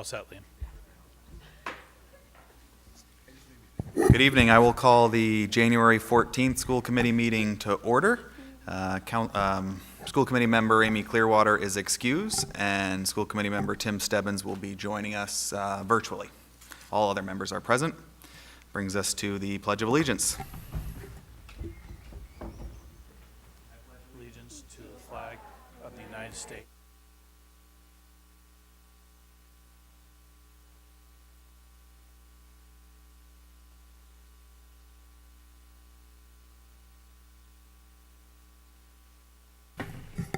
All set, Liam. Good evening. I will call the January 14th school committee meeting to order. School committee member Amy Clearwater is excused, and school committee member Tim Stebbins will be joining us virtually. All other members are present. Brings us to the Pledge of Allegiance. I pledge allegiance to the flag of the United States.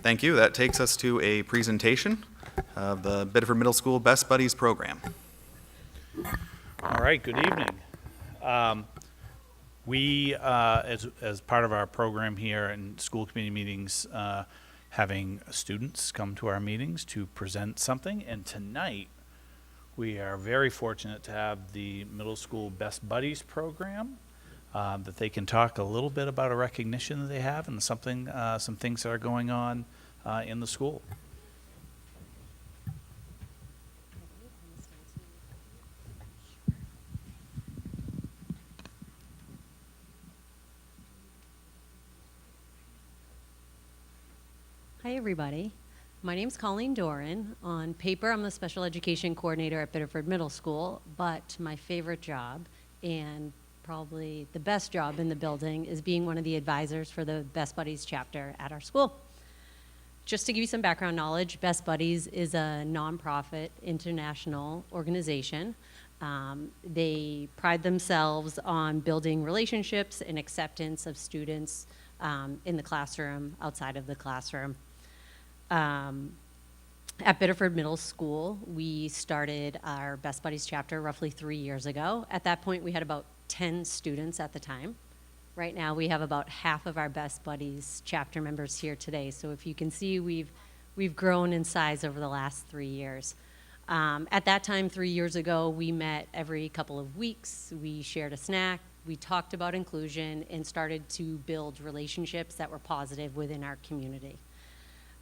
Thank you. That takes us to a presentation of the Biddeford Middle School Best Buddies program. All right, good evening. We, as part of our program here in school committee meetings, having students come to our meetings to present something, and tonight we are very fortunate to have the Middle School Best Buddies program, that they can talk a little bit about a recognition that they have and some things that are going on in the school. Hi, everybody. My name's Colleen Doran. On paper, I'm the special education coordinator at Biddeford Middle School, but my favorite job, and probably the best job in the building, is being one of the advisors for the Best Buddies chapter at our school. Just to give you some background knowledge, Best Buddies is a nonprofit international organization. They pride themselves on building relationships and acceptance of students in the classroom, outside of the classroom. At Biddeford Middle School, we started our Best Buddies chapter roughly 3 years ago. At that point, we had about 10 students at the time. Right now, we have about half of our Best Buddies chapter members here today. So if you can see, we've grown in size over the last 3 years. At that time, 3 years ago, we met every couple of weeks. We shared a snack. We talked about inclusion and started to build relationships that were positive within our community.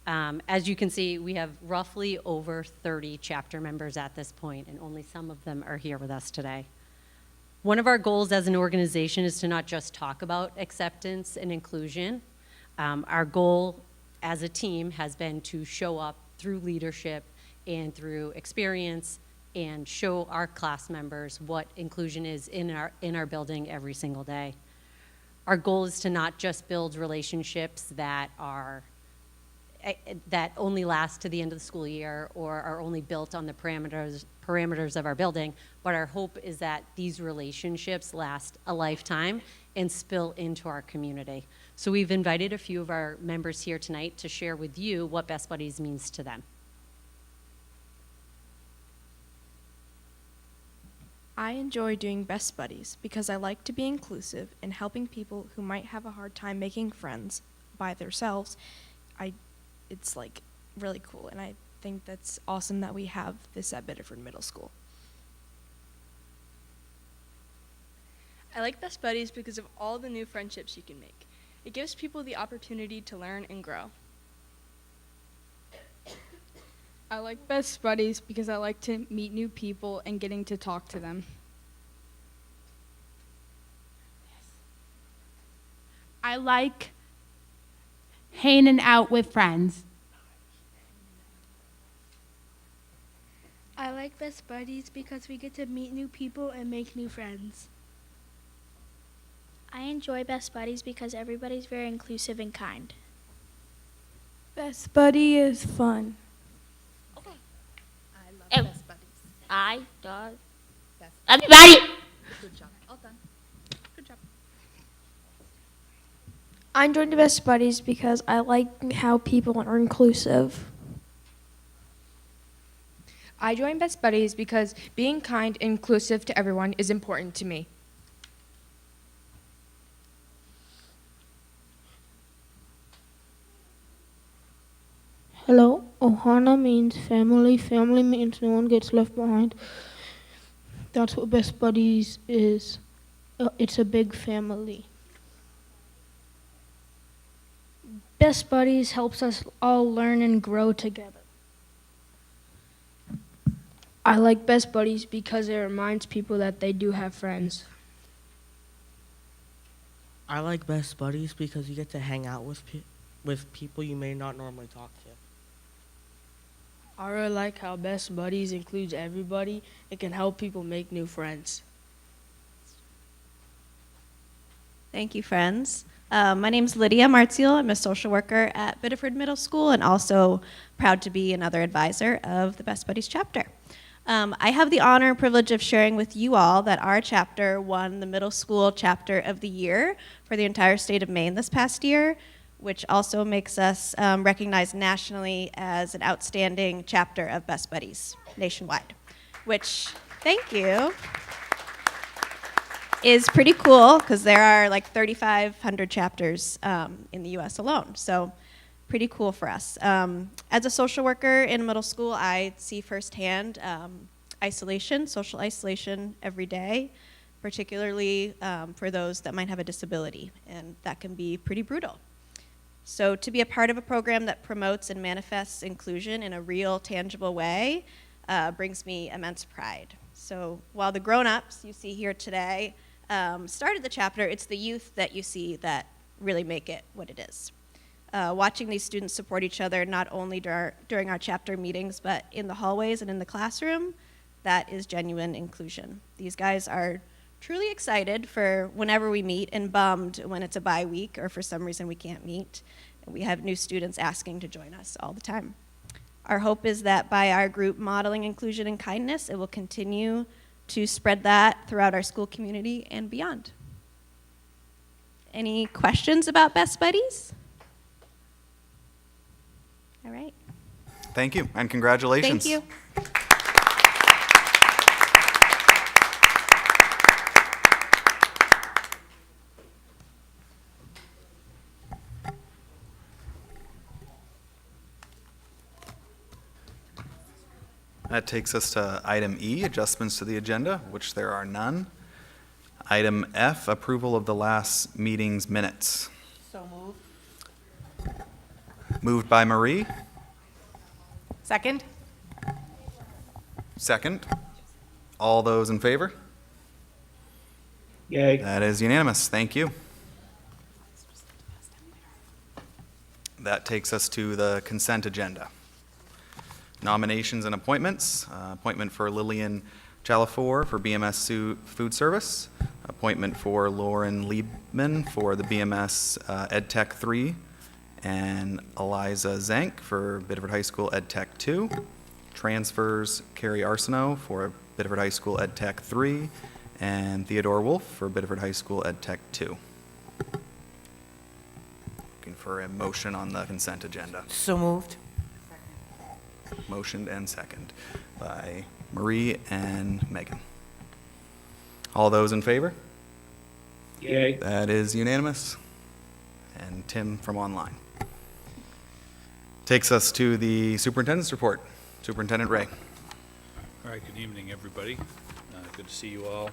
As you can see, we have roughly over 30 chapter members at this point, and only some of them are here with us today. One of our goals as an organization is to not just talk about acceptance and inclusion. Our goal as a team has been to show up through leadership and through experience and show our class members what inclusion is in our building every single day. Our goal is to not just build relationships that only last to the end of the school year or are only built on the parameters of our building, but our hope is that these relationships last a lifetime and spill into our community. So we've invited a few of our members here tonight to share with you what Best Buddies means to them. I enjoy doing Best Buddies because I like to be inclusive and helping people who might have a hard time making friends by themselves. It's like really cool, and I think that's awesome that we have this at Biddeford Middle School. I like Best Buddies because of all the new friendships you can make. It gives people the opportunity to learn and grow. I like Best Buddies because I like to meet new people and getting to talk to them. I like hanging out with friends. I like Best Buddies because we get to meet new people and make new friends. I enjoy Best Buddies because everybody's very inclusive and kind. Best Buddy is fun. Okay. I love Best Buddies. Everybody! Good job. All done. Good job. I enjoy the Best Buddies because I like how people are inclusive. I join Best Buddies because being kind and inclusive to everyone is important to me. Hello, Ohana means family. Family means no one gets left behind. That's what Best Buddies is. It's a big family. Best Buddies helps us all learn and grow together. I like Best Buddies because it reminds people that they do have friends. I like Best Buddies because you get to hang out with people you may not normally talk to. I really like how Best Buddies includes everybody. It can help people make new friends. Thank you, friends. My name's Lydia Martial. I'm a social worker at Biddeford Middle School and also proud to be another advisor of the Best Buddies chapter. I have the honor and privilege of sharing with you all that our chapter won the Middle School Chapter of the Year for the entire state of Maine this past year, which also makes us recognized nationally as an outstanding chapter of Best Buddies nationwide, which, thank you, is pretty cool because there are like 3,500 chapters in the U.S. alone. So pretty cool for us. As a social worker in middle school, I see firsthand isolation, social isolation every day, particularly for those that might have a disability, and that can be pretty brutal. So to be a part of a program that promotes and manifests inclusion in a real, tangible way brings me immense pride. So while the grown-ups you see here today started the chapter, it's the youth that you see that really make it what it is. Watching these students support each other not only during our chapter meetings, but in the hallways and in the classroom, that is genuine inclusion. These guys are truly excited for whenever we meet and bummed when it's a bye week or for some reason we can't meet. And we have new students asking to join us all the time. Our hope is that by our group modeling inclusion and kindness, it will continue to spread that throughout our school community and beyond. Any questions about Best Buddies? All right. Thank you, and congratulations. Thank you. That takes us to item E, adjustments to the agenda, which there are none. Item F, approval of the last meeting's minutes. So moved. Moved by Marie, Second? second. All those in favor? Yay. That is unanimous. Thank you. That takes us to the consent agenda. Nominations and appointments. Appointment for Lillian Chalafour for BMS Food Service. Appointment for Lauren Liebman for the BMS EdTech 3. And Eliza Zank for Biddeford High School EdTech 2. Transfers, Carrie Arsenault for Biddeford High School EdTech 3. And Theodore Wolf for Biddeford High School EdTech 2. Looking for a motion on the consent agenda. So moved. Motioned and second by Marie and Megan. All those in favor? Yay. That is unanimous. And Tim from online. Takes us to the superintendent's report. Superintendent Ray. All right, good evening, everybody. Good to see you all.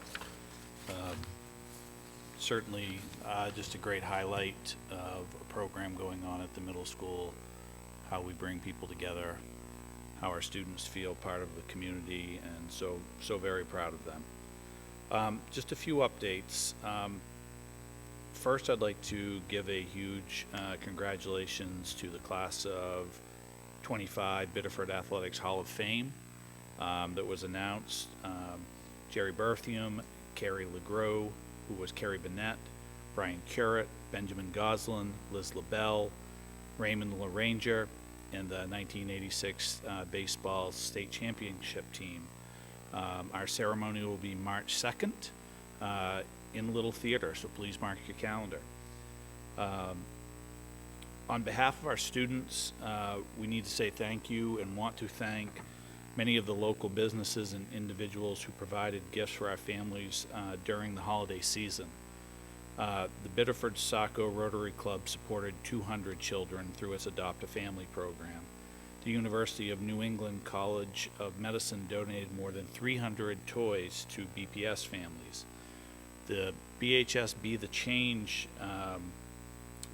Certainly just a great highlight of a program going on at the middle school, how we bring people together, how our students feel part of the community, and so very proud of them. Just a few updates. First, I'd like to give a huge congratulations to the class of 25 Biddeford Athletics Hall of Fame that was announced. Jerry Berthium, Carrie LeGros, who was Carrie Bennett, Brian Curett, Benjamin Goslin, Liz LaBelle, Raymond LaRanger, and the 1986 baseball state championship team. Our ceremony will be March 2nd in Little Theater, so please mark your calendar. On behalf of our students, we need to say thank you and want to thank many of the local businesses and individuals who provided gifts for our families during the holiday season. The Biddeford Saco Rotary Club supported 200 children through its Adopt a Family program. The University of New England College of Medicine donated more than 300 toys to BPS families. The BHS Be the Change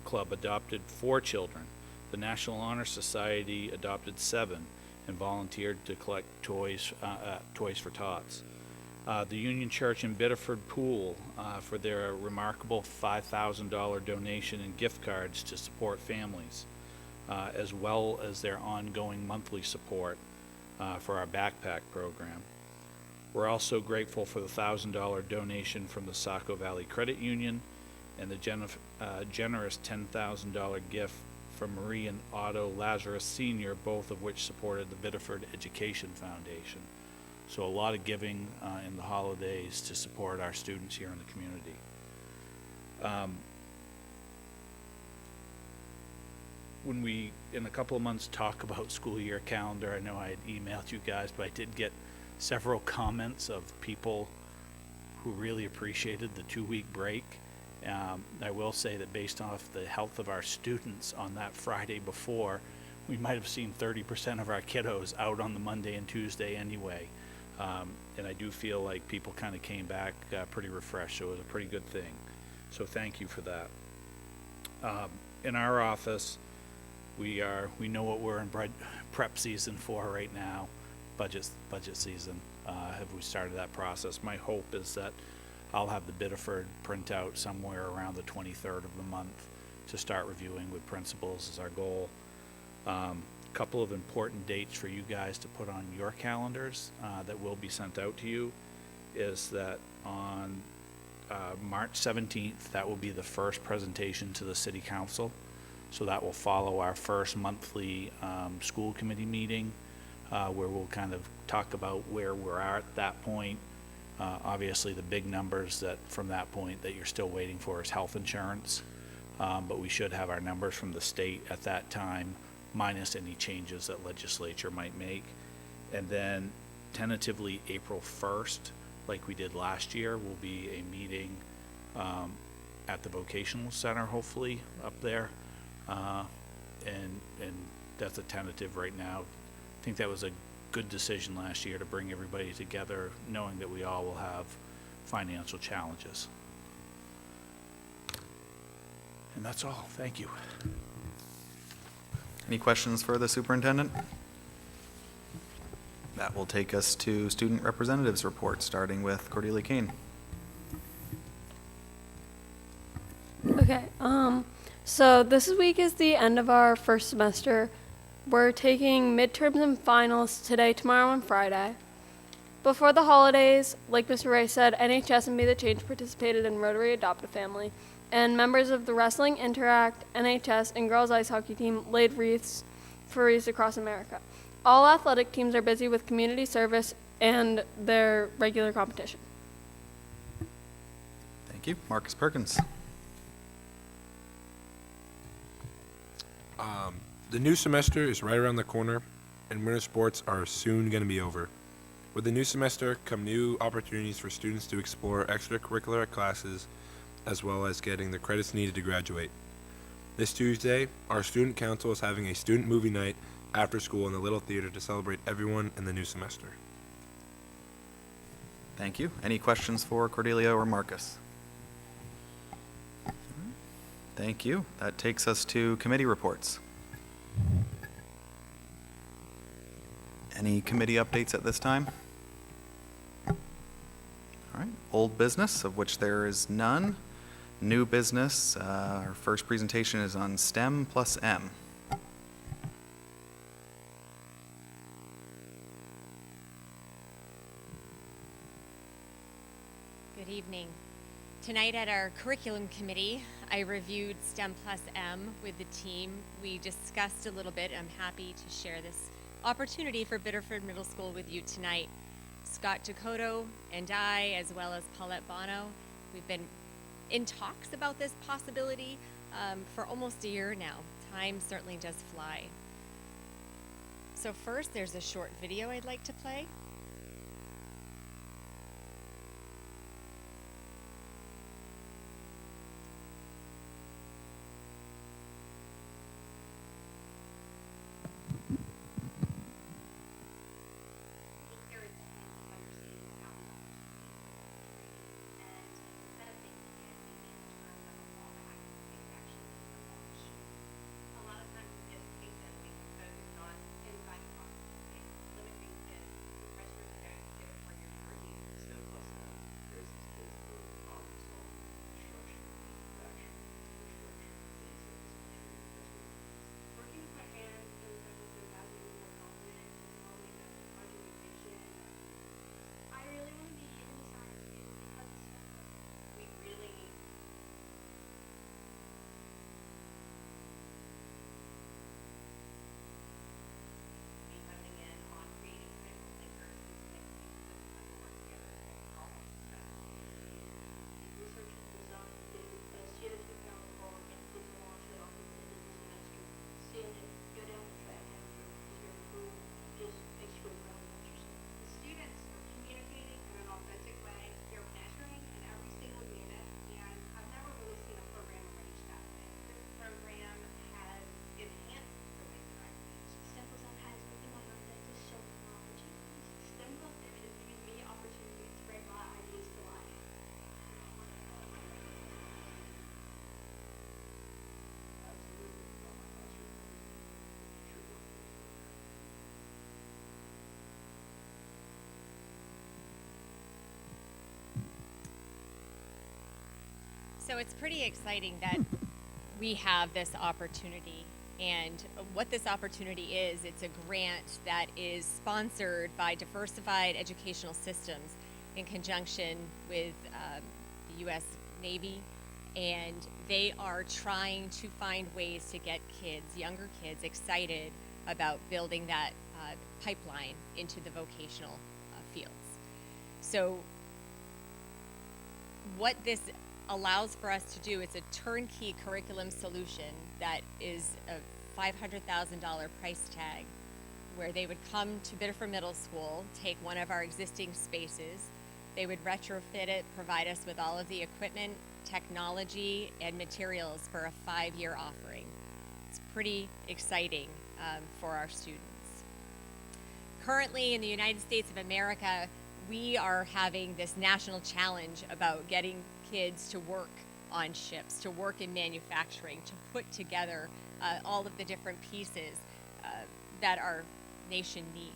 Club adopted 4 children. The National Honor Society adopted 7, and volunteered to collect toys for tots. The Union Church in Biddeford Pool for their remarkable $5,000 donation and gift cards to support families, as well as their ongoing monthly support for our backpack program. We're also grateful for the $1,000 donation from the Saco Valley Credit Union and the generous $10,000 gift from Marie and Otto Lazarus Sr., both of which supported the Biddeford Education Foundation. So a lot of giving in the holidays to support our students here in the community. When we, in a couple of months, talk about school year calendar, I know I had emailed you guys, but I did get several comments of people who really appreciated the 2-week break. I will say that based off the health of our students on that Friday before, we might have seen 30% of our kiddos out on the Monday and Tuesday anyway. And I do feel like people kind of came back pretty refreshed, so it was a pretty good thing. So thank you for that. In our office, we know what we're in prep season for right now, budget season. Have we started that process? My hope is that I'll have the Biddeford printout somewhere around the 23rd of the month to start reviewing with principals is our goal. Couple of important dates for you guys to put on your calendars that will be sent out to you is that on March 17th, that will be the first presentation to the City Council. So that will follow our first monthly school committee meeting where we'll kind of talk about where we're at that point. Obviously the big numbers that from that point that you're still waiting for is health insurance, but we should have our numbers from the state at that time, minus any changes that legislature might make. And then tentatively April 1st, like we did last year, will be a meeting at the vocational center, hopefully up there. And that's a tentative right now. I think that was a good decision last year to bring everybody together, knowing that we all will have financial challenges. And that's all. Thank you. Any questions for the superintendent? That will take us to student representatives report, starting with Cordelia Kane. Okay, so this week is the end of our first semester. We're taking midterms and finals today, tomorrow, and Friday. Before the holidays, like Mr. Ray said, NHS and Be the Change participated in Rotary Adopt a Family, and members of the Wrestling Interact, NHS, and Girls Ice Hockey team laid wreaths for wreaths across America. All athletic teams are busy with community service and their regular competition. Thank you. Marcus Perkins. The new semester is right around the corner, and winter sports are soon going to be over. With the new semester come new opportunities for students to explore extracurricular classes, as well as getting the credits needed to graduate. This Tuesday, our student council is having a student movie night after school in the Little Theater to celebrate everyone in the new semester. Thank you. Any questions for Cordelia or Marcus? Thank you. That takes us to committee reports. Any committee updates at this time? All right. Old business, of which there is none. New business, our first presentation is on STEM plus M. Good evening. Tonight at our curriculum committee, I reviewed STEM plus M with the team. We discussed a little bit. I'm happy to share this opportunity for Biddeford Middle School with you tonight. Scott Jacoto and I, as well as Paulette Bono, we've been in talks about this possibility for almost a year now. Time certainly does fly. So first, there's a short video I'd like to play. So it's pretty exciting that we have this opportunity. And what this opportunity is, it's a grant that is sponsored by Diversified Educational Systems in conjunction with the U.S. Navy. And they are trying to find ways to get kids, younger kids, excited about building that pipeline into the vocational fields. So what this allows for us to do, it's a turnkey curriculum solution that is a $500,000 price tag, where they would come to Biddeford Middle School, take one of our existing spaces, they would retrofit it, provide us with all of the equipment, technology, and materials for a 5-year offering. It's pretty exciting for our students. Currently in the United States of America, we are having this national challenge about getting kids to work on ships, to work in manufacturing, to put together all of the different pieces that our nation needs.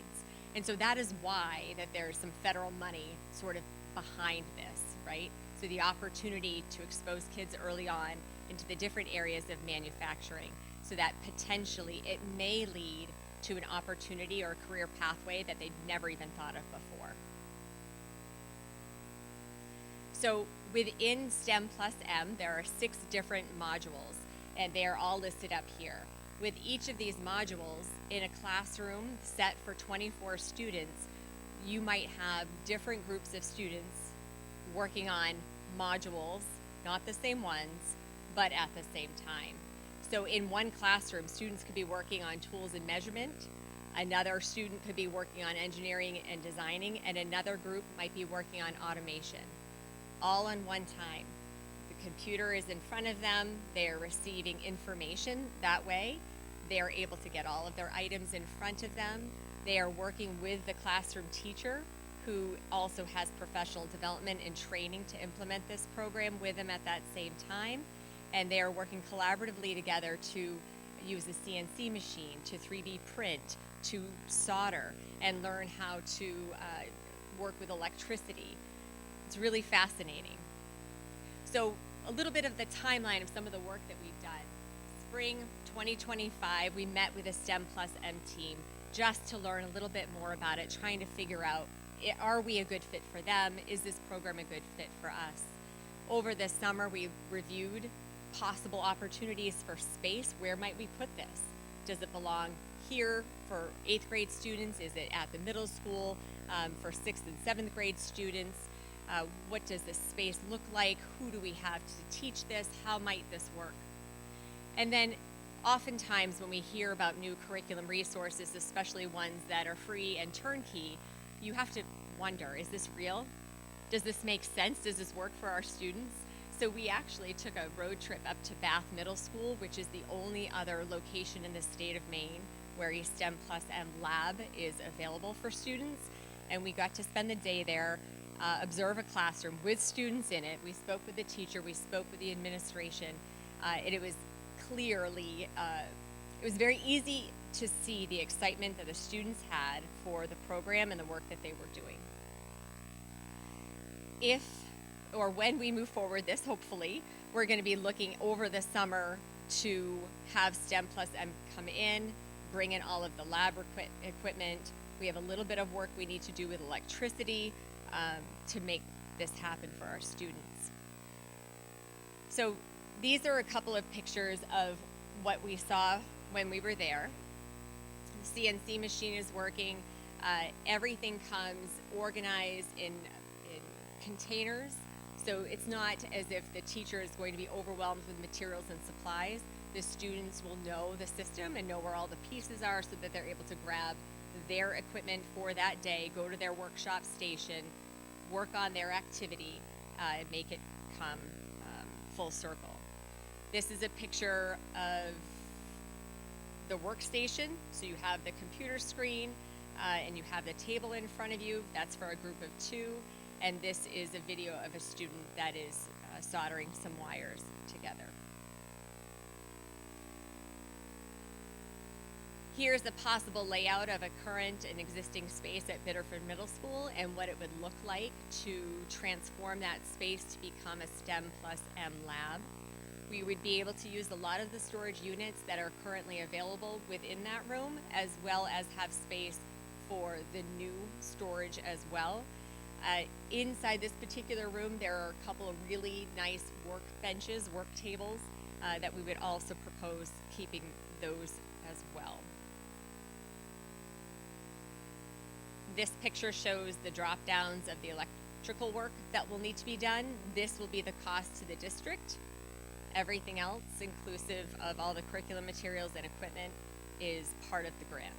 And so that is why that there's some federal money sort of behind this, right? So the opportunity to expose kids early on into the different areas of manufacturing, so that potentially it may lead to an opportunity or a career pathway that they'd never even thought of before. So within STEM plus M, there are 6 different modules, and they are all listed up here. With each of these modules, in a classroom set for 24 students, you might have different groups of students working on modules, not the same ones, but at the same time. So in one classroom, students could be working on tools and measurement, another student could be working on engineering and designing, and another group might be working on automation, all on one time. The computer is in front of them, they're receiving information that way, they're able to get all of their items in front of them, they are working with the classroom teacher, who also has professional development and training to implement this program with them at that same time. And they are working collaboratively together to use a CNC machine, to 3D print, to solder, and learn how to work with electricity. It's really fascinating. So a little bit of the timeline of some of the work that we've done. Spring 2025, we met with a STEM plus M team just to learn a little bit more about it, trying to figure out, are we a good fit for them? Is this program a good fit for us? Over the summer, we reviewed possible opportunities for space. Where might we put this? Does it belong here for 8th grade students? Is it at the middle school for 6th and 7th grade students? What does this space look like? Who do we have to teach this? How might this work? And then oftentimes when we hear about new curriculum resources, especially ones that are free and turnkey, you have to wonder, is this real? Does this make sense? Does this work for our students? So we actually took a road trip up to Bath Middle School, which is the only other location in the state of Maine where a STEM plus M lab is available for students. And we got to spend the day there, observe a classroom with students in it. We spoke with the teacher, we spoke with the administration, and it was clearly, it was very easy to see the excitement that the students had for the program and the work that they were doing. If or when we move forward this, hopefully, we're going to be looking over the summer to have STEM plus M come in, bring in all of the lab equipment. We have a little bit of work we need to do with electricity to make this happen for our students. So these are a couple of pictures of what we saw when we were there. The CNC machine is working. Everything comes organized in containers. So it's not as if the teacher is going to be overwhelmed with materials and supplies. The students will know the system and know where all the pieces are so that they're able to grab their equipment for that day, go to their workshop station, work on their activity, and make it come full circle. This is a picture of the workstation. So you have the computer screen and you have the table in front of you. That's for a group of 2. And this is a video of a student that is soldering some wires together. Here's a possible layout of a current and existing space at Biddeford Middle School and what it would look like to transform that space to become a STEM plus M lab. We would be able to use a lot of the storage units that are currently available within that room, as well as have space for the new storage as well. Inside this particular room, there are a couple of really nice work benches, work tables, that we would also propose keeping those as well. This picture shows the drop downs of the electrical work that will need to be done. This will be the cost to the district. Everything else, inclusive of all the curriculum materials and equipment, is part of the grant.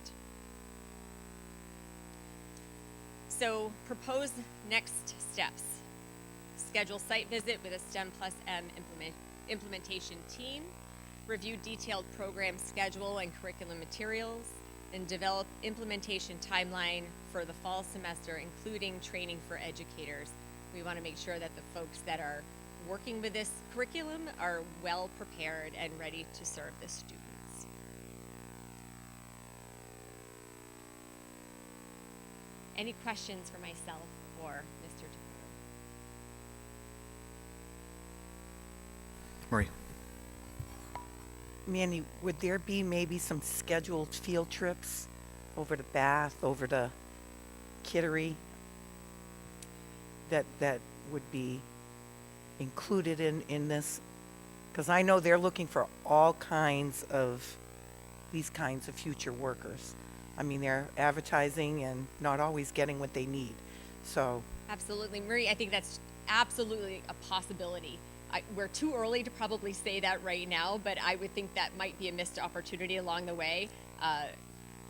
So propose next steps. Schedule site visit with a STEM plus M implementation team, review detailed program schedule and curriculum materials, and develop implementation timeline for the fall semester, including training for educators. We want to make sure that the folks that are working with this curriculum are well prepared and ready to serve the students. Any questions for myself or Mr. Dakota? Marie. Manny, would there be maybe some scheduled field trips over to Bath, over to Kittery, that would be included in this? Because I know they're looking for all kinds of these kinds of future workers. I mean, they're advertising and not always getting what they need. So Absolutely, Marie, I think that's absolutely a possibility. We're too early to probably say that right now, but I would think that might be a missed opportunity along the way.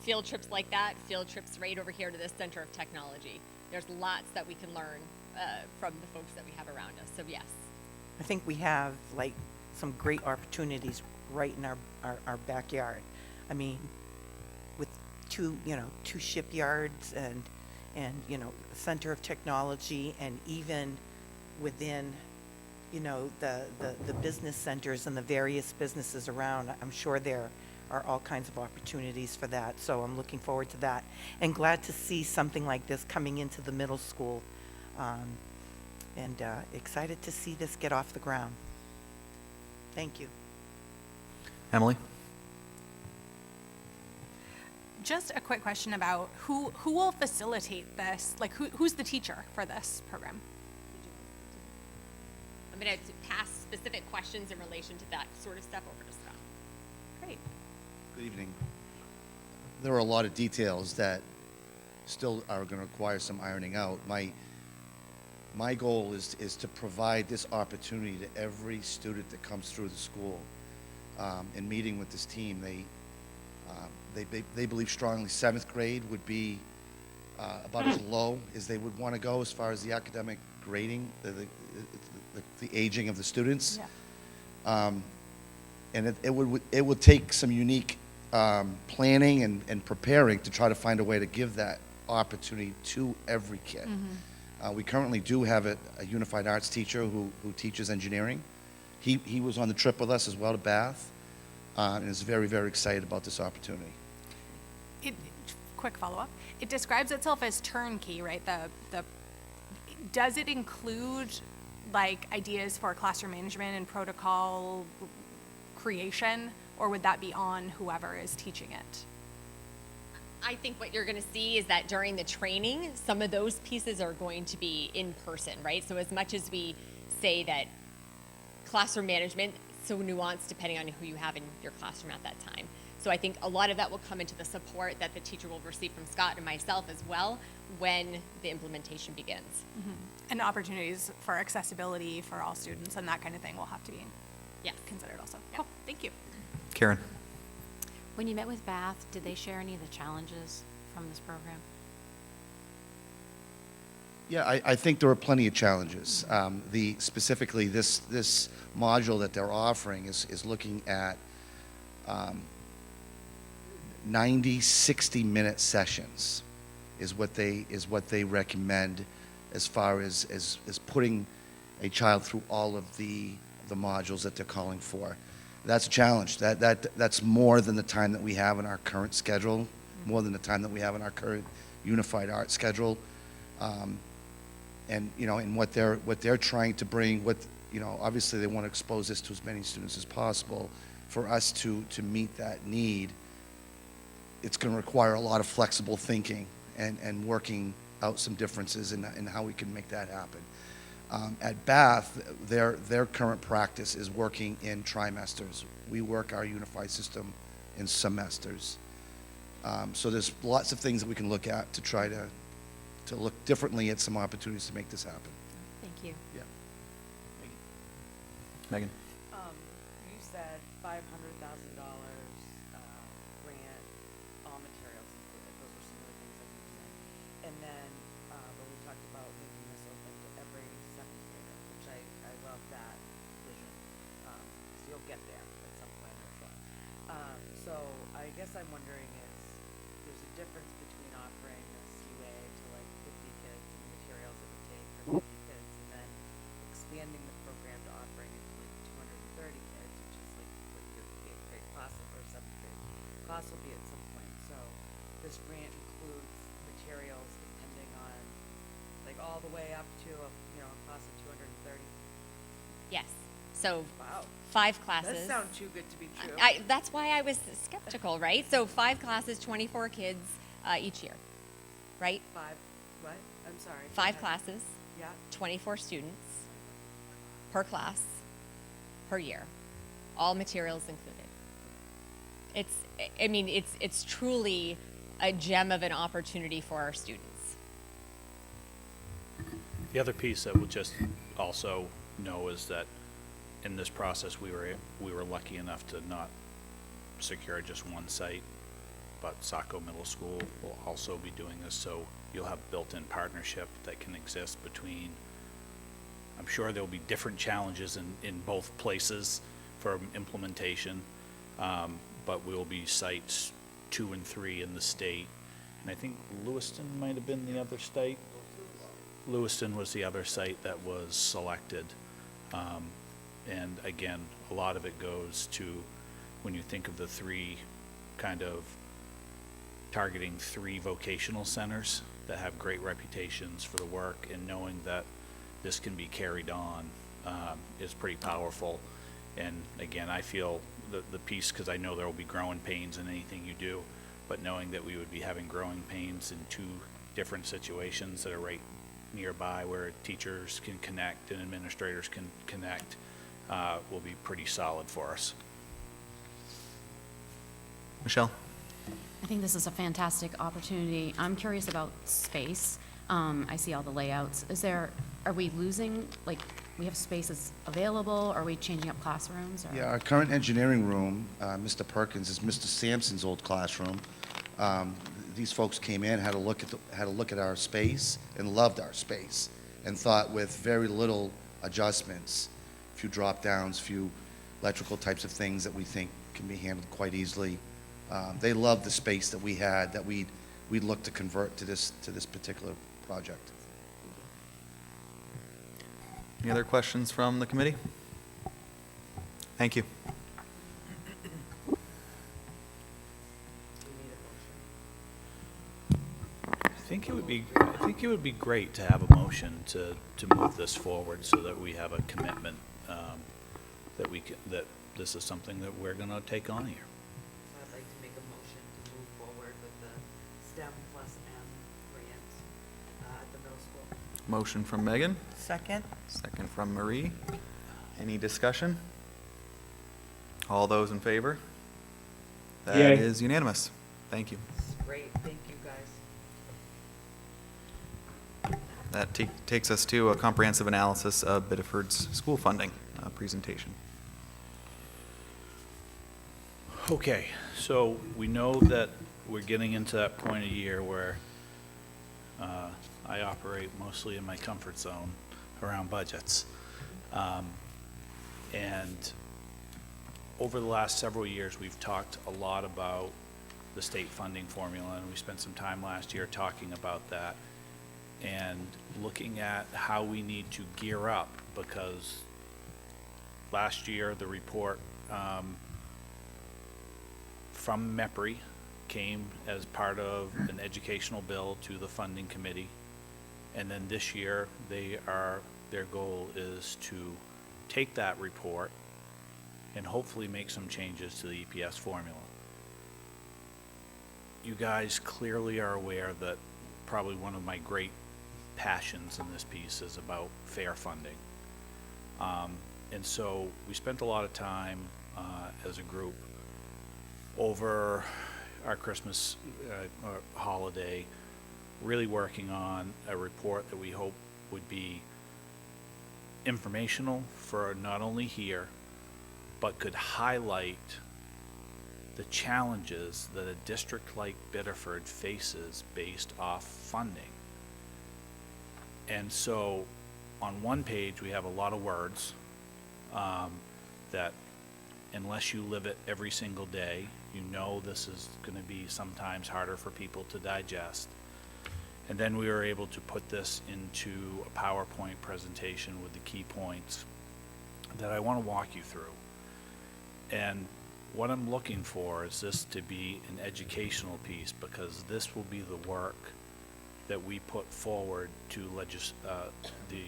Field trips like that, field trips right over here to the Center of Technology. There's lots that we can learn from the folks that we have around us, so yes. I think we have like some great opportunities right in our backyard. I mean, with two shipyards and Center of Technology, and even within the business centers and the various businesses around, I'm sure there are all kinds of opportunities for that. So I'm looking forward to that and glad to see something like this coming into the middle school, and excited to see this get off the ground. Thank you. Emily? Just a quick question about who will facilitate this? Like, who's the teacher for this program? I'm going to pass specific questions in relation to that sort of stuff over to Scott. Great. Good evening. There are a lot of details that still are going to require some ironing out. My goal is to provide this opportunity to every student that comes through the school. In meeting with this team, they believe strongly 7th grade would be about as low as they would want to go as far as the academic grading, the aging of the students. Yeah. And it would take some unique planning and preparing to try to find a way to give that opportunity to every kid. Mm-hmm. We currently do have a unified arts teacher who teaches engineering. He was on the trip with us as well to Bath, and is very, very excited about this opportunity. Quick follow-up. It describes itself as turnkey, right? Does it include like ideas for classroom management and protocol creation, or would that be on whoever is teaching it? I think what you're going to see is that during the training, some of those pieces are going to be in person, right? So as much as we say that classroom management is so nuanced depending on who you have in your classroom at that time. So I think a lot of that will come into the support that the teacher will receive from Scott and myself as well when the implementation begins. Mm-hmm. And opportunities for accessibility for all students and that kind of thing will have to be considered also. Yeah. Cool, thank you. Karen? When you met with Bath, did they share any of the challenges from this program? Yeah, I think there are plenty of challenges. Specifically this module that they're offering is looking at 90, 60-minute sessions is what they recommend as far as putting a child through all of the modules that they're calling for. That's a challenge. That's more than the time that we have in our current schedule, more than the time that we have in our current unified art schedule. And, you know, and what they're trying to bring, you know, obviously they want to expose this to as many students as possible. For us to meet that need, it's going to require a lot of flexible thinking and working out some differences in how we can make that happen. At Bath, their current practice is working in trimesters. We work our unified system in semesters. So there's lots of things that we can look at to try to look differently at some opportunities to make this happen. Thank you. Yeah. Megan? You said $500,000 grant, all materials included. Those were some of the things that you said. And then, but we talked about making this open to every seventh grader, which I love that vision. So you'll get there at some point, I'm sure. So I guess I'm wondering is there's a difference between offering a CUA to like 50 kids and the materials it would take for 50 kids, and then expanding the program to offering it to like 230 kids, which is like what your eighth grade class or seventh grade class will be at some point. So this grant includes materials depending on like all the way up to a a class of 230. Yes. So Wow. 5 classes. That sounds too good to be true. That's why I was skeptical, right? So 5 classes, 24 kids each year, right? 5, what? I'm sorry. 5 classes, Yeah. 24 students per class, per year, all materials included. It's truly a gem of an opportunity for our students. The other piece that we'll just also know is that in this process, we were lucky enough to not secure just one site, but Saco Middle School will also be doing this, so you'll have built-in partnership that can exist between. I'm sure there'll be different challenges in both places for implementation, but we'll be sites 2 and 3 in the state, and I think Lewiston might have been the other site. Lewiston was the other site that was selected. And again, a lot of it goes to when you think of the 3 kind of targeting 3 vocational centers that have great reputations for the work, and knowing that this can be carried on is pretty powerful. And again, I feel the piece, because I know there will be growing pains in anything you do, but knowing that we would be having growing pains in 2 different situations that are right nearby where teachers can connect and administrators can connect will be pretty solid for us. Michelle? I think this is a fantastic opportunity. I'm curious about space. I see all the layouts. Are we losing, we have spaces available? Are we changing up classrooms? Or? Yeah, our current engineering room, Mr. Perkins, is Mr. Sampson's old classroom. These folks came in, had a look at our space, and loved our space, and thought with very little adjustments, a few drop downs, few electrical types of things that we think can be handled quite easily. They loved the space that we had, that we'd look to convert to this particular project. Any other questions from the committee? Thank you. I think it would be great to have a motion to move this forward so that we have a commitment that this is something that we're going to take on here. I'd like to make a motion to move forward with the STEM plus M grant at the middle school. Motion from Megan. Second. Second from Marie. Any discussion? All those in favor? That is unanimous. Thank you. Great, thank you guys. That takes us to a comprehensive analysis of Biddeford's school funding presentation. Okay, so we know that we're getting into that point of year where I operate mostly in my comfort zone around budgets. And over the last several years, we've talked a lot about the state funding formula, and we spent some time last year talking about that and looking at how we need to gear up, because last year, the report from MEPRI came as part of an educational bill to the funding committee. And then this year, their goal is to take that report and hopefully make some changes to the EPS formula. You guys clearly are aware that probably one of my great passions in this piece is about fair funding. And so we spent a lot of time as a group over our Christmas holiday really working on a report that we hope would be informational for not only here, but could highlight the challenges that a district like Biddeford faces based off funding. And so on one page we have a lot of words that unless you live it every single day, you know this is going to be sometimes harder for people to digest. And then we were able to put this into a PowerPoint presentation with the key points that I want to walk you through. And what I'm looking for is this to be an educational piece, because this will be the work that we put forward to the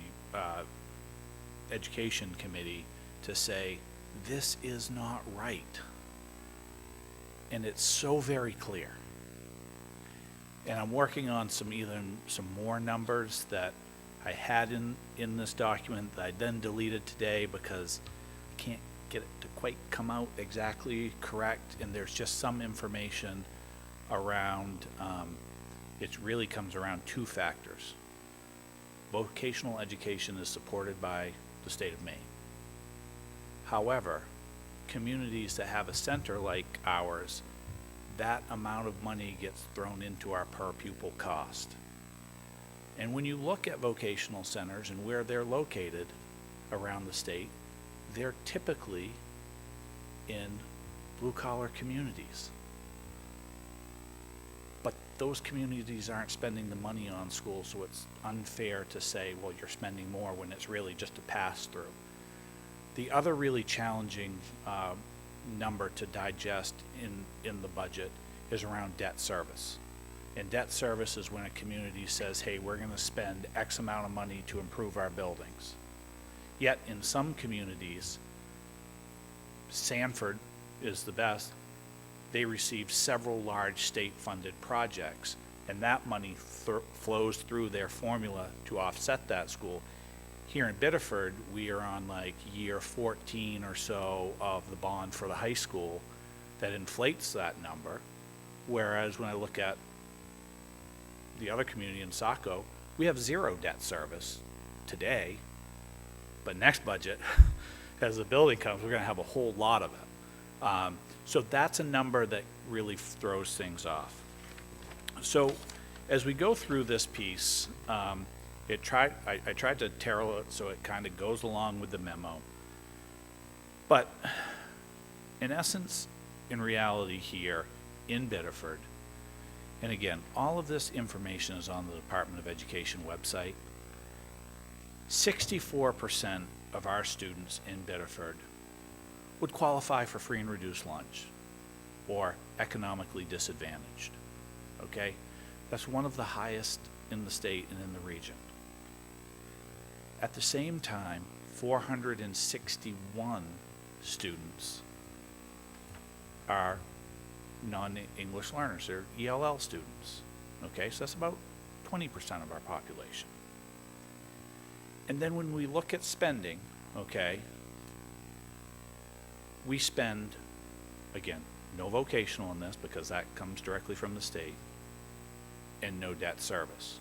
Education Committee to say, this is not right. And it's so very clear. And I'm working on some more numbers that I had in this document that I then deleted today because I can't get it to quite come out exactly correct, and there's just some information around, it really comes around two factors. Vocational education is supported by the state of Maine. However, communities that have a center like ours, that amount of money gets thrown into our per pupil cost. And when you look at vocational centers and where they're located around the state, they're typically in blue-collar communities. But those communities aren't spending the money on schools, so it's unfair to say, well, you're spending more when it's really just a pass-through. The other really challenging number to digest in the budget is around debt service. And debt service is when a community says, hey, we're going to spend X amount of money to improve our buildings. Yet in some communities, Sanford is the best, they receive several large state-funded projects, and that money flows through their formula to offset that school. Here in Biddeford, we are on like year 14 or so of the bond for the high school that inflates that number, whereas when I look at the other community in Saco, we have zero debt service today, but next budget, as the building comes, we're going to have a whole lot of it. So that's a number that really throws things off. So as we go through this piece, I tried to tailor it so it kind of goes along with the memo. But in essence, in reality here in Biddeford, and again, all of this information is on the Department of Education website, 64% of our students in Biddeford would qualify for free and reduced lunch or economically disadvantaged, okay? That's one of the highest in the state and in the region. At the same time, 461 students are non-English learners. They're ELL students, okay? So that's about 20% of our population. And then when we look at spending, okay, we spend, again, no vocational in this because that comes directly from the state, and no debt service,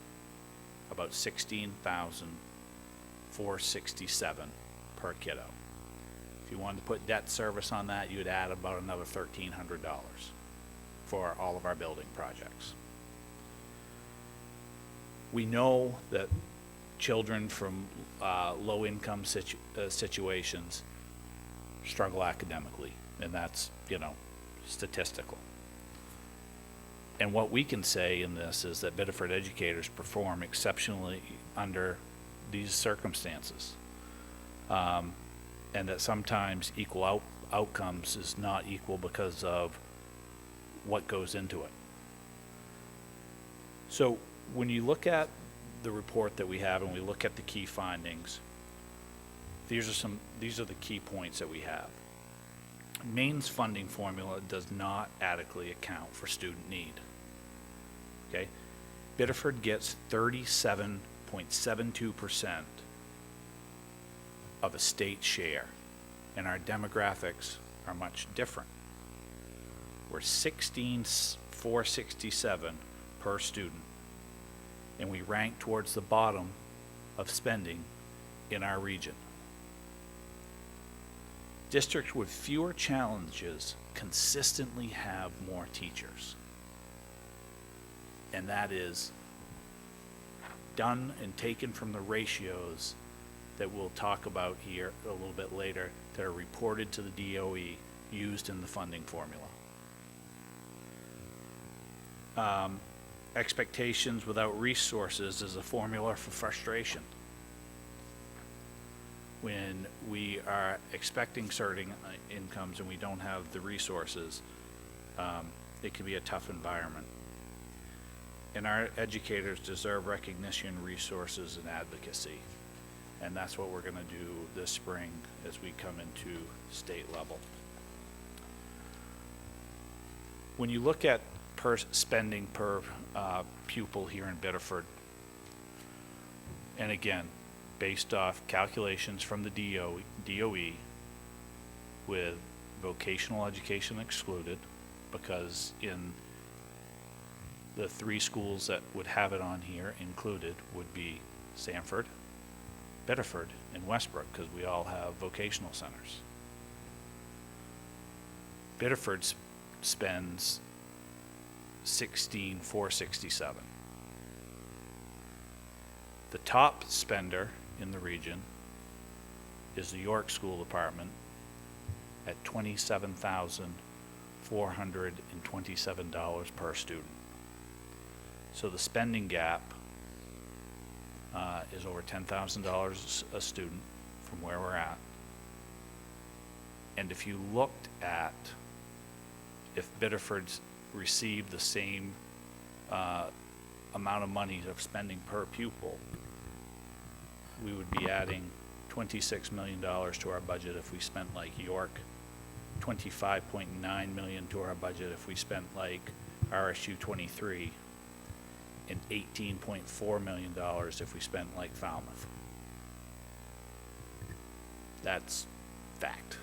about $16,467 per kiddo. If you wanted to put debt service on that, you'd add about another $1,300 for all of our building projects. We know that children from low-income situations struggle academically, and that's, statistical. And what we can say in this is that Biddeford educators perform exceptionally under these circumstances. and that sometimes equal outcomes is not equal because of what goes into it. So when you look at the report that we have and we look at the key findings, these are the key points that we have. Maine's funding formula does not adequately account for student need. Okay? Biddeford gets 37.72% of a state share, and our demographics are much different. We're 16,467 per student, and we rank towards the bottom of spending in our region. Districts with fewer challenges consistently have more teachers. And that is done and taken from the ratios that we'll talk about here a little bit later that are reported to the DOE used in the funding formula. Expectations without resources is a formula for frustration. When we are expecting certain incomes and we don't have the resources, it can be a tough environment. And our educators deserve recognition, resources, and advocacy. And that's what we're going to do this spring as we come into state level. When you look at spending per pupil here in Biddeford, and again, based off calculations from the DOE with vocational education excluded, because in the 3 schools that would have it on here included would be Sanford, Biddeford, and Westbrook, because we all have vocational centers. Biddeford spends 16,467. The top spender in the region is the York School Department at $27,427 per student. So the spending gap is over $10,000 a student from where we're at. And if you looked at if Biddeford's received the same amount of money of spending per pupil, we would be adding $26 million to our budget if we spent like York, $25.9 million to our budget if we spent like RSU 23, and $18.4 million if we spent like Falmouth. That's fact.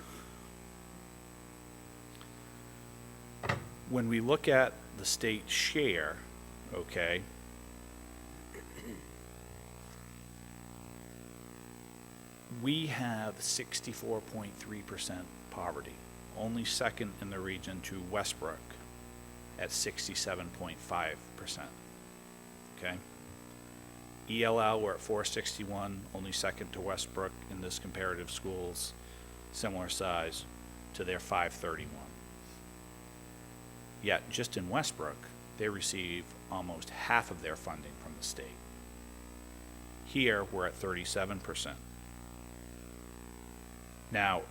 When we look at the state share, okay, we have 64.3% poverty, only second in the region to Westbrook at 67.5%. Okay. ELL, we're at 461, only second to Westbrook in this comparative schools, similar size to their 531. Yet, just in Westbrook, they receive almost half of their funding from the state. Here, we're at 37%. Now,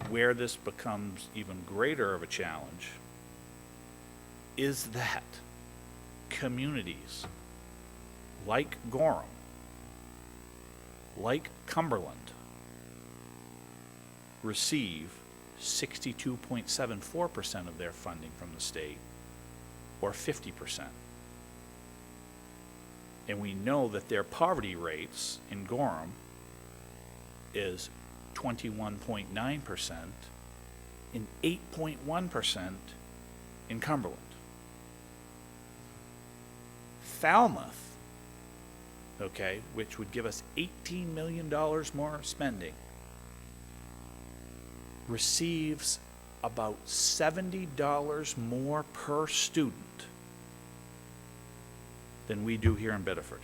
where this becomes even greater of a challenge is that communities like Gorham, like Cumberland, receive 62.74% of their funding from the state, or 50%. And we know that their poverty rates in Gorham is 21.9% and 8.1% in Cumberland. Falmouth, okay, which would give us $18 million more spending, receives about $70 more per student than we do here in Biddeford.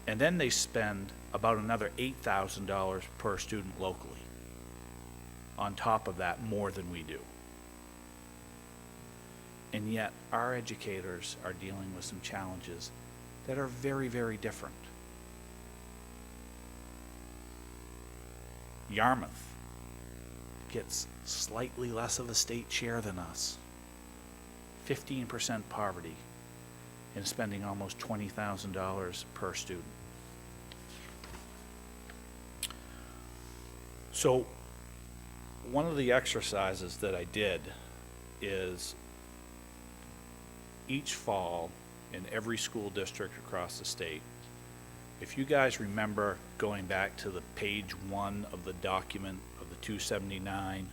And then they spend about another $8,000 per student locally. On top of that, more than we do. And yet, our educators are dealing with some challenges that are very, very different. Yarmouth gets slightly less of a state share than us. 15% poverty and spending almost $20,000 per student. So one of the exercises that I did is each fall in every school district across the state, if you guys remember going back to the page 1 of the document of the 279,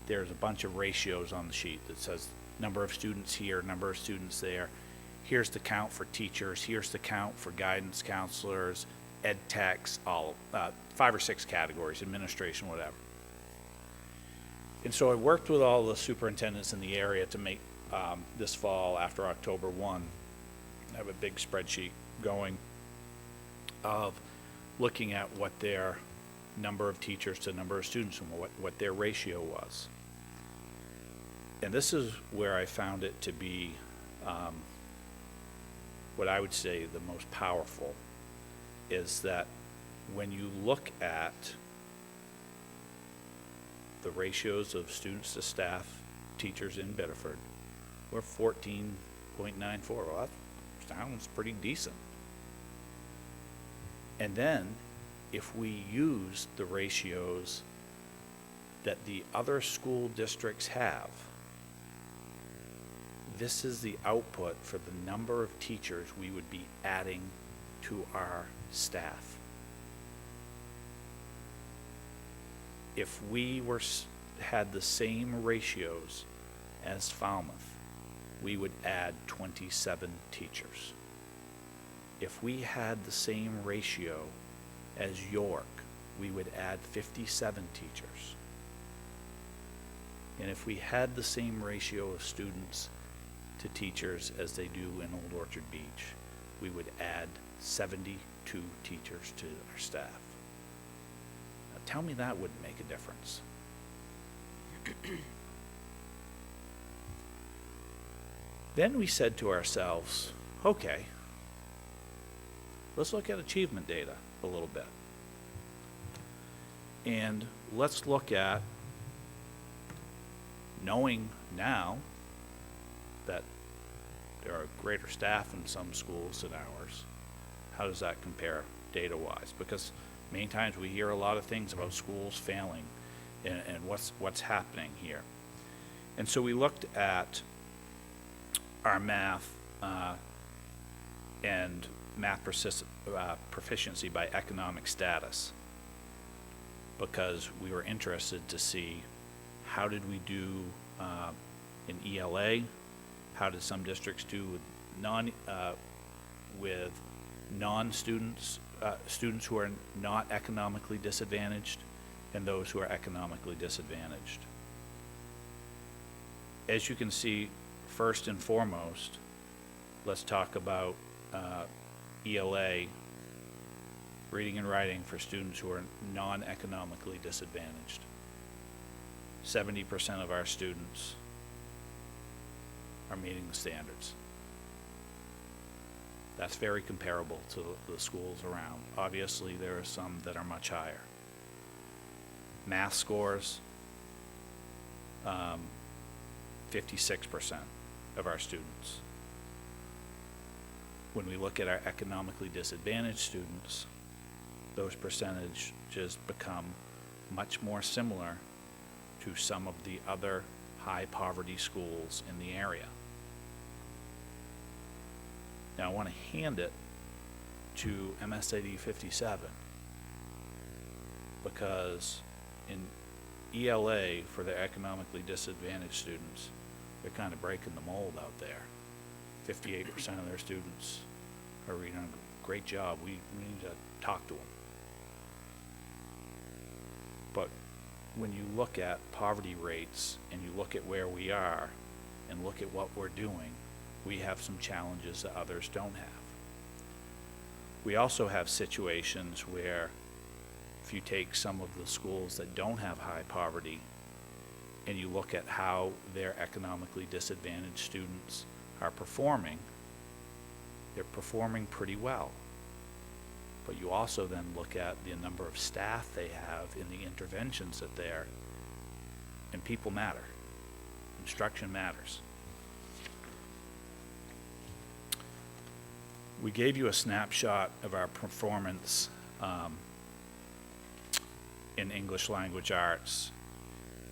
there's a bunch of ratios on the sheet that says number of students here, number of students there. Here's the count for teachers, here's the count for guidance counselors, ed techs, all 5 or 6 categories, administration, whatever. And so I worked with all the superintendents in the area to make this fall, after October 1, I have a big spreadsheet going of looking at what their number of teachers to number of students and what their ratio was. And this is where I found it to be what I would say the most powerful, is that when you look at the ratios of students to staff, teachers in Biddeford, we're 14.94. Well, that sounds pretty decent. And then if we use the ratios that the other school districts have, this is the output for the number of teachers we would be adding to our staff. If we had the same ratios as Falmouth, we would add 27 teachers. If we had the same ratio as York, we would add 57 teachers. And if we had the same ratio of students to teachers as they do in Old Orchard Beach, we would add 72 teachers to our staff. Now tell me that wouldn't make a difference. Then we said to ourselves, okay, let's look at achievement data a little bit. And let's look at, knowing now that there are greater staff in some schools than ours, how does that compare data-wise? Because many times we hear a lot of things about schools failing and what's happening here. And so we looked at our math and math proficiency by economic status, because we were interested to see how did we do in ELA, how did some districts do with non-students, students who are not economically disadvantaged, and those who are economically disadvantaged. As you can see, first and foremost, let's talk about ELA, reading and writing for students who are non-economically disadvantaged. 70% of our students are meeting the standards. That's very comparable to the schools around. Obviously, there are some that are much higher. Math scores, 56% of our students. When we look at our economically disadvantaged students, those percentages become much more similar to some of the other high poverty schools in the area. Now I want to hand it to MSAD 57, because in ELA for their economically disadvantaged students, they're kind of breaking the mold out there. 58% of their students are reading a great job. We need to talk to them. But when you look at poverty rates and you look at where we are and look at what we're doing, we have some challenges that others don't have. We also have situations where if you take some of the schools that don't have high poverty and you look at how their economically disadvantaged students are performing, they're performing pretty well. But you also then look at the number of staff they have in the interventions that they're, and people matter. Instruction matters. We gave you a snapshot of our performance in English language arts,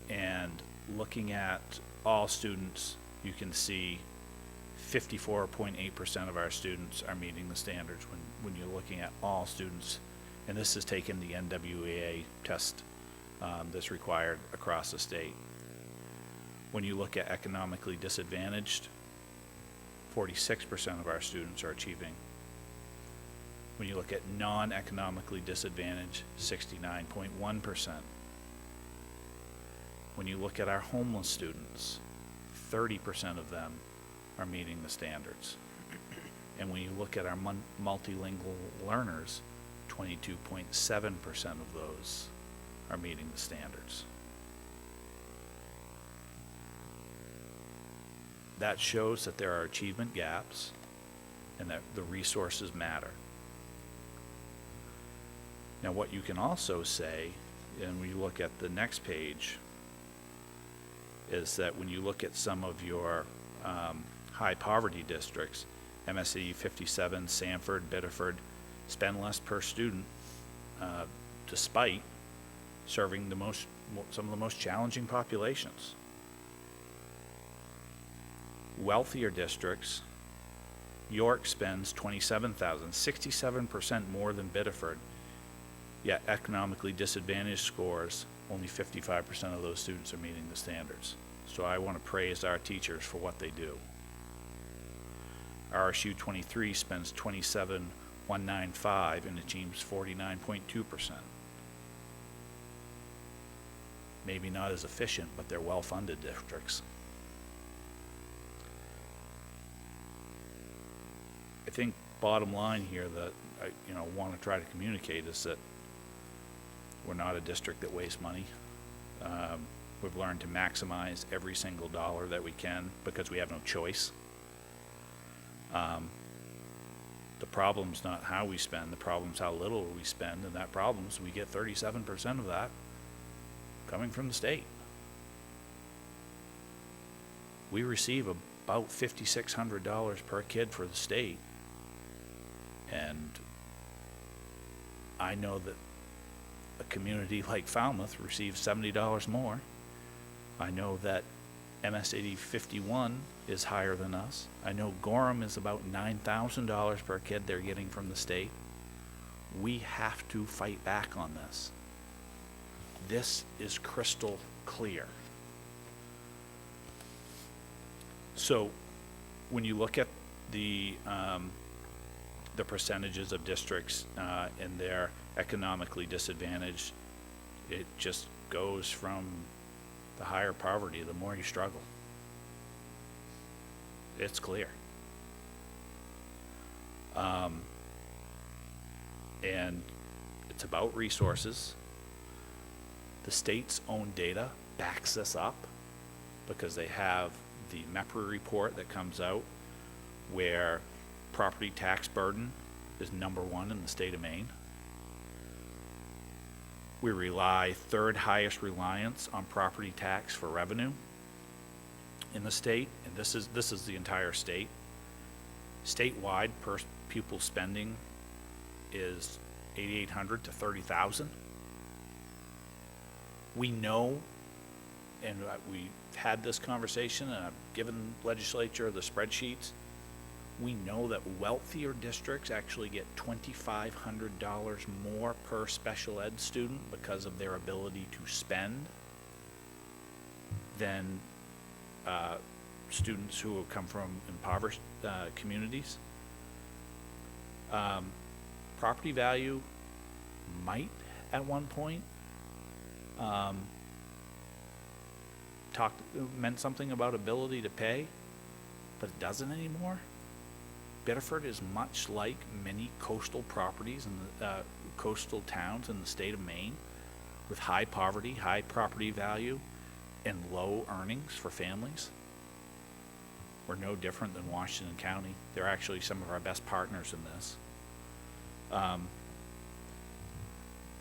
and looking at all students, you can see 54.8% of our students are meeting the standards when you're looking at all students, and this is taking the NWEA test that's required across the state. When you look at economically disadvantaged, 46% of our students are achieving. When you look at non-economically disadvantaged, 69.1%. When you look at our homeless students, 30% of them are meeting the standards. And when you look at our multilingual learners, 22.7% of those are meeting the standards. That shows that there are achievement gaps and that the resources matter. Now, what you can also say, and when you look at the next page, is that when you look at some of your high poverty districts, MSE 57, Sanford, Biddeford, spend less per student despite serving some of the most challenging populations. Wealthier districts, York spends $27,000, 67% more than Biddeford, yet economically disadvantaged scores, only 55% of those students are meeting the standards. So I want to praise our teachers for what they do. RSU 23 spends $27,195 and achieves 49.2%. Maybe not as efficient, but they're well-funded districts. I think bottom line here that I want to try to communicate is that we're not a district that wastes money. We've learned to maximize every single dollar that we can because we have no choice. The problem's not how we spend, the problem's how little we spend, and that problem's we get 37% of that coming from the state. We receive about $5,600 per kid for the state, and I know that a community like Falmouth receives $70 more. I know that MS80 51 is higher than us. I know Gorham is about $9,000 per kid they're getting from the state. We have to fight back on this. This is crystal clear. So when you look at the percentages of districts and they're economically disadvantaged, it just goes from the higher poverty, the more you struggle. It's clear. And it's about resources. The state's own data backs this up because they have the MEPRA report that comes out where property tax burden is #1 in the state of Maine. We rely third highest reliance on property tax for revenue in the state, and this is the entire state. Statewide per pupil spending is $8,800 to $30,000. We know, and we've had this conversation, and I've given legislature the spreadsheets. We know that wealthier districts actually get $2,500 more per special ed student because of their ability to spend than students who have come from impoverished communities. Property value might at one point meant something about ability to pay, but it doesn't anymore. Biddeford is much like many coastal properties and coastal towns in the state of Maine, with high poverty, high property value, and low earnings for families. We're no different than Washington County. They're actually some of our best partners in this.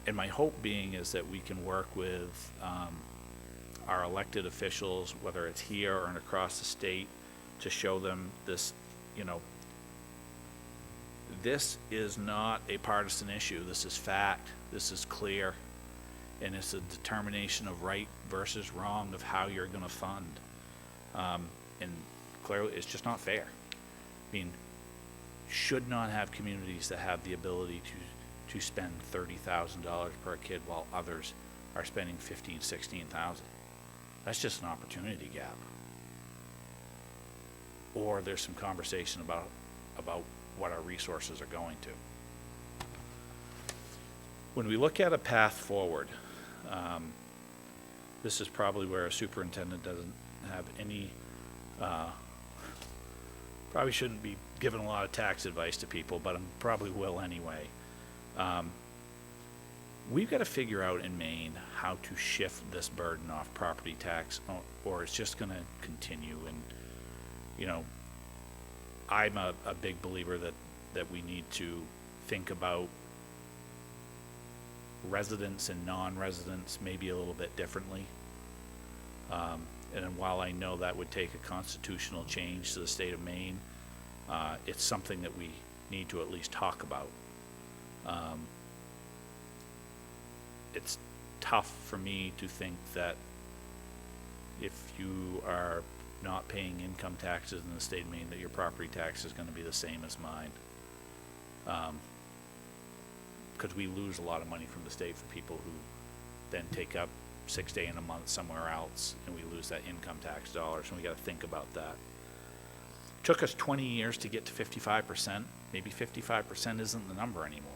And my hope being is that we can work with our elected officials, whether it's here or across the state, to show them this, you know, this is not a partisan issue. This is fact. This is clear. And it's a determination of right versus wrong of how you're going to fund. And clearly, it's just not fair. I mean, should not have communities that have the ability to spend $30,000 per kid while others are spending $15,000, $16,000. That's just an opportunity gap. Or there's some conversation about what our resources are going to. When we look at a path forward, this is probably where a superintendent doesn't have any, probably shouldn't be giving a lot of tax advice to people, but I probably will anyway. We've got to figure out in Maine how to shift this burden off property tax, or it's just going to continue. And, you know, I'm a big believer that we need to think about residents and non-residents maybe a little bit differently. And while I know that would take a constitutional change to the state of Maine, it's something that we need to at least talk about. It's tough for me to think that if you are not paying income taxes in the state of Maine, that your property tax is going to be the same as mine. Because we lose a lot of money from the state for people who then take up 6 days in a month somewhere else, and we lose that income tax dollars, and we got to think about that. Took us 20 years to get to 55%. Maybe 55% isn't the number anymore.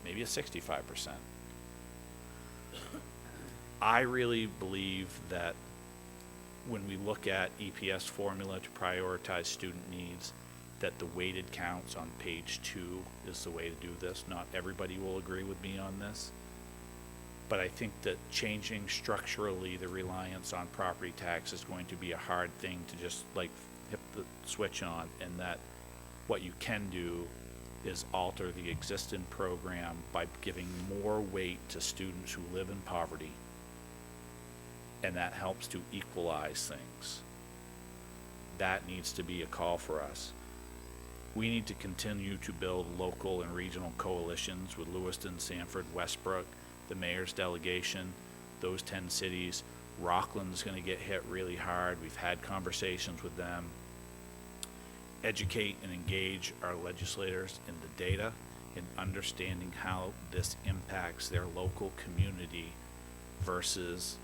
Maybe it's 65%. I really believe that when we look at EPS formula to prioritize student needs, that the weighted counts on page 2 is the way to do this. Not everybody will agree with me on this, but I think that changing structurally the reliance on property tax is going to be a hard thing to just like hit the switch on, and that what you can do is alter the existing program by giving more weight to students who live in poverty, and that helps to equalize things. That needs to be a call for us. We need to continue to build local and regional coalitions with Lewiston, Sanford, Westbrook, the mayor's delegation, those 10 cities. Rockland's going to get hit really hard. We've had conversations with them. Educate and engage our legislators in the data and understanding how this impacts their local community versus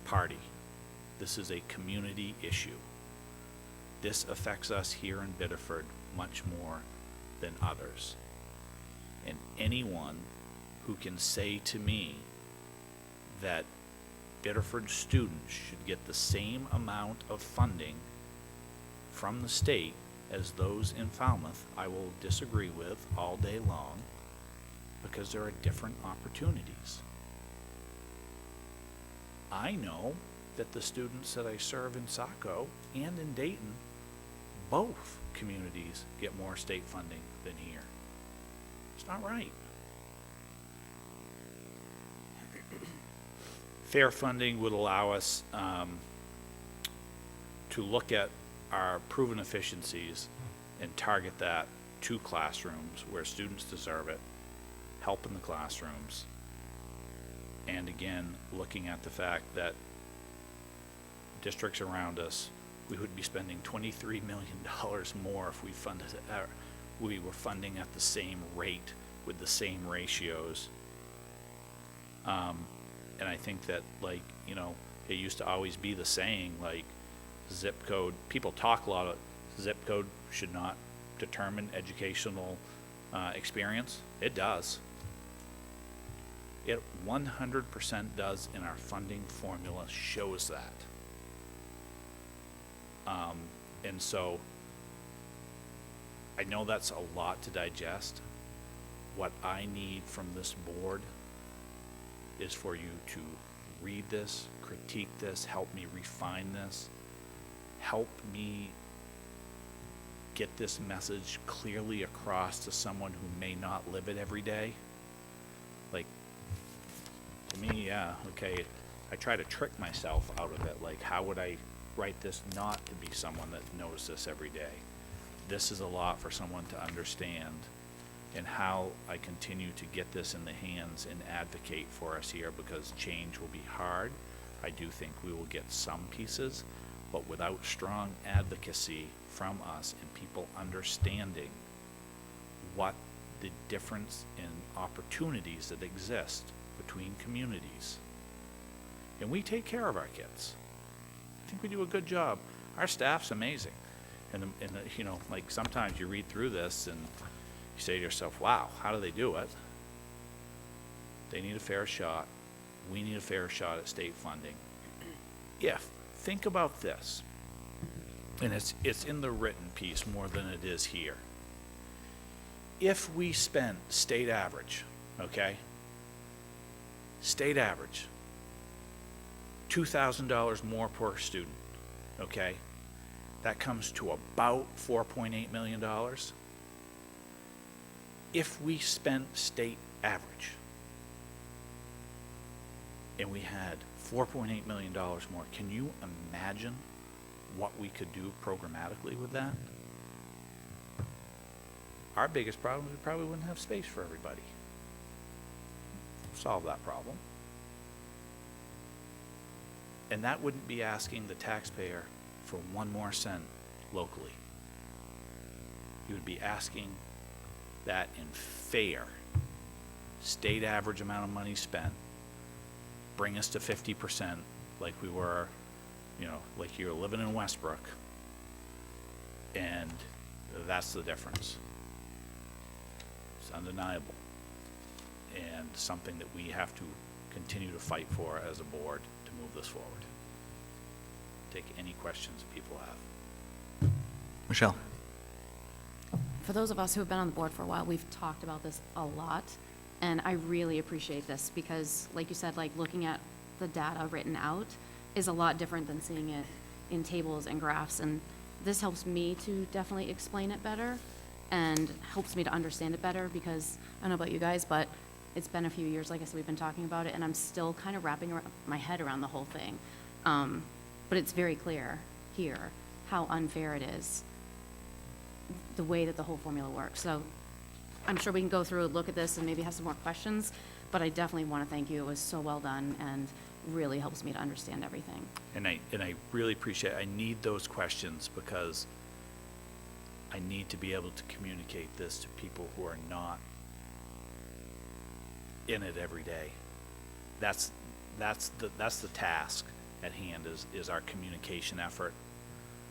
party. This is a community issue. This affects us here in Biddeford much more than others. And anyone who can say to me that Biddeford students should get the same amount of funding from the state as those in Falmouth, I will disagree with all day long, because there are different opportunities. I know that the students that I serve in Saco and in Dayton, both communities get more state funding than here. It's not right. Fair funding would allow us to look at our proven efficiencies and target that to classrooms where students deserve it, help in the classrooms, and again, looking at the fact that districts around us, we would be spending $23 million more if we were funding at the same rate with the same ratios. And I think that, like, you know, it used to always be the saying, like, zip code, people talk a lot of zip code should not determine educational experience. It does. It 100% does, and our funding formula shows that. And so I know that's a lot to digest. What I need from this board is for you to read this, critique this, help me refine this, help me get this message clearly across to someone who may not live it every day. Like, To me, yeah, okay, I try to trick myself out of it, like, how would I write this not to be someone that knows this every day? This is a lot for someone to understand, and how I continue to get this in the hands and advocate for us here, because change will be hard. I do think we will get some pieces, but without strong advocacy from us and people understanding what the difference in opportunities that exist between communities. And we take care of our kids. I think we do a good job. Our staff's amazing. And you know, like, sometimes you read through this and you say to yourself, wow, how do they do it? They need a fair shot. We need a fair shot at state funding. Think about this, and it's in the written piece more than it is here. If we spent state average, okay? State average, $2,000 more per student, okay? That comes to about $4.8 million. If we spent state average and we had $4.8 million more, can you imagine what we could do programmatically with that? Our biggest problem is we probably wouldn't have space for everybody. Solve that problem. And that wouldn't be asking the taxpayer for 1 more cent locally. You would be asking that in fair, state average amount of money spent, bring us to 50% like we were, you know, like you're living in Westbrook. And that's the difference. It's undeniable. And something that we have to continue to fight for as a board to move this forward. Take any questions that people have. Michelle. For those of us who have been on the board for a while, we've talked about this a lot, and I really appreciate this because, like you said, like looking at the data written out is a lot different than seeing it in tables and graphs, and this helps me to definitely explain it better and helps me to understand it better because I don't know about you guys, but it's been a few years, like I said, we've been talking about it, and I'm still kind of wrapping my head around the whole thing. But it's very clear here how unfair it is, the way that the whole formula works. So I'm sure we can go through and look at this and maybe have some more questions, but I definitely want to thank you. It was so well done and really helps me to understand everything. And I really appreciate it. I need those questions because I need to be able to communicate this to people who are not in it every day. That's the task at hand is our communication effort.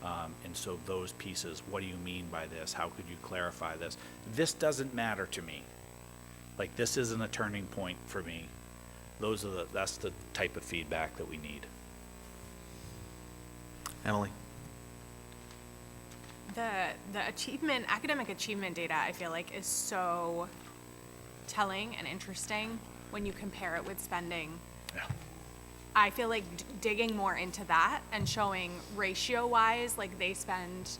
And so those pieces, what do you mean by this? How could you clarify this? This doesn't matter to me. Like, this isn't a turning point for me. That's the type of feedback that we need. Emily. The academic achievement data, I feel like, is so telling and interesting when you compare it with spending. Yeah. I feel like digging more into that and showing ratio-wise, like they spend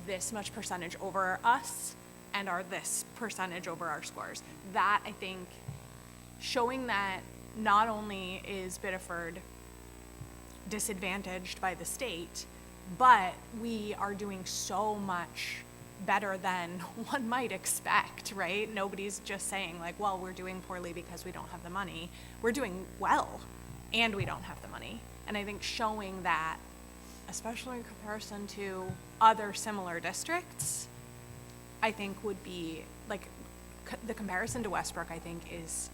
this much percentage over us and are this percentage over our scores. That, I think, showing that not only is Biddeford disadvantaged by the state, but we are doing so much better than one might expect, right? Nobody's just saying like, well, we're doing poorly because we don't have the money. We're doing well, and we don't have the money. And I think showing that, especially in comparison to other similar districts, I think would be, like, the comparison to Westbrook, I think, is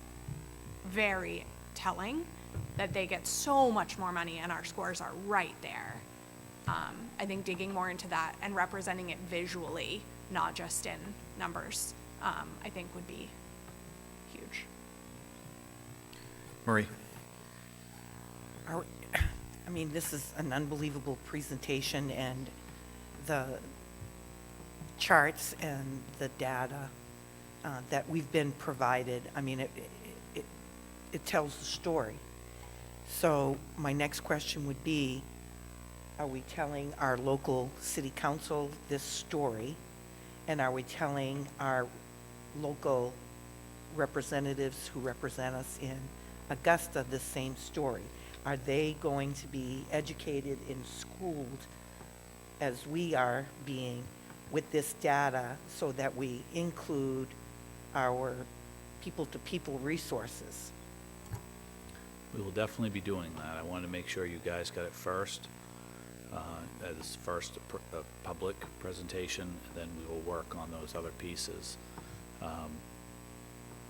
very telling, that they get so much more money and our scores are right there. I think digging more into that and representing it visually, not just in numbers, I think would be huge. Marie. I mean, this is an unbelievable presentation, and the charts and the data that we've been provided, I mean, it tells the story. So my next question would be, are we telling our local city council this story? And are we telling our local representatives who represent us in Augusta, the same story. Are they going to be educated and schooled as we are being with this data so that we include our people-to-people resources? We will definitely be doing that. I want to make sure you guys got it first, as first a public presentation, and then we will work on those other pieces.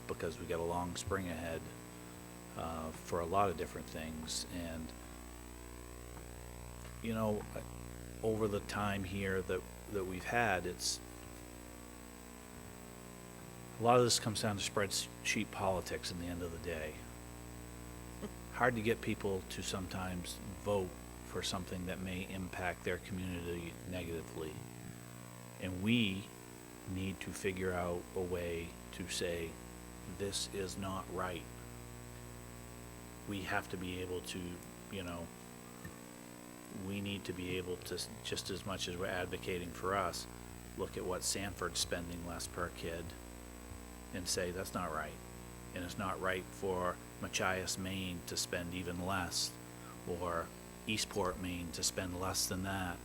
Because we got a long spring ahead for a lot of different things. And, you know, over the time here that we've had, a lot of this comes down to spreadsheet politics in the end of the day. Hard to get people to sometimes vote for something that may impact their community negatively. And we need to figure out a way to say, this is not right. We have to be able to, you know, we need to be able to, just as much as we're advocating for us, look at what Sanford's spending less per kid and say, that's not right. And it's not right for Machias, Maine to spend even less, or Eastport, Maine to spend less than that,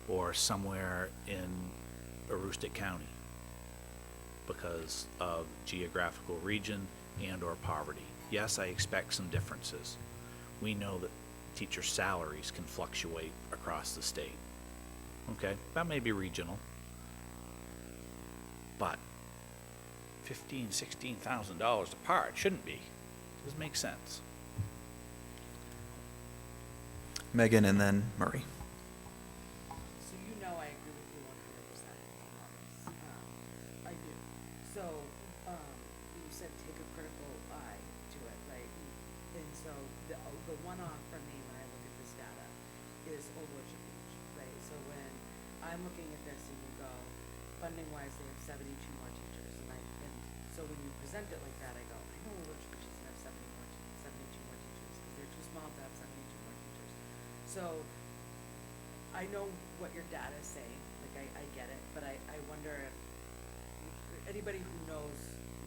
or somewhere in Aroostook County because of geographical region and or poverty. Yes, I expect some differences. We know that teacher salaries can fluctuate across the state. Okay, that may be regional, but $15,000-$16,000 apart shouldn't be. Doesn't make sense. Megan and then Murray. So you know I agree with you 100% on this. I do. So you said take a critical eye to it, right? And so the one-off for me when I look at this data is Old Orchard Beach, right? So when I'm looking at this and you go, funding-wise, they have 72 more teachers. And so when you present it like that, I go, I know Old Orchard Beach doesn't have 72 more teachers because they're too small to have 72 more teachers. So I know what your data is saying, like I get it, but I wonder if anybody who knows,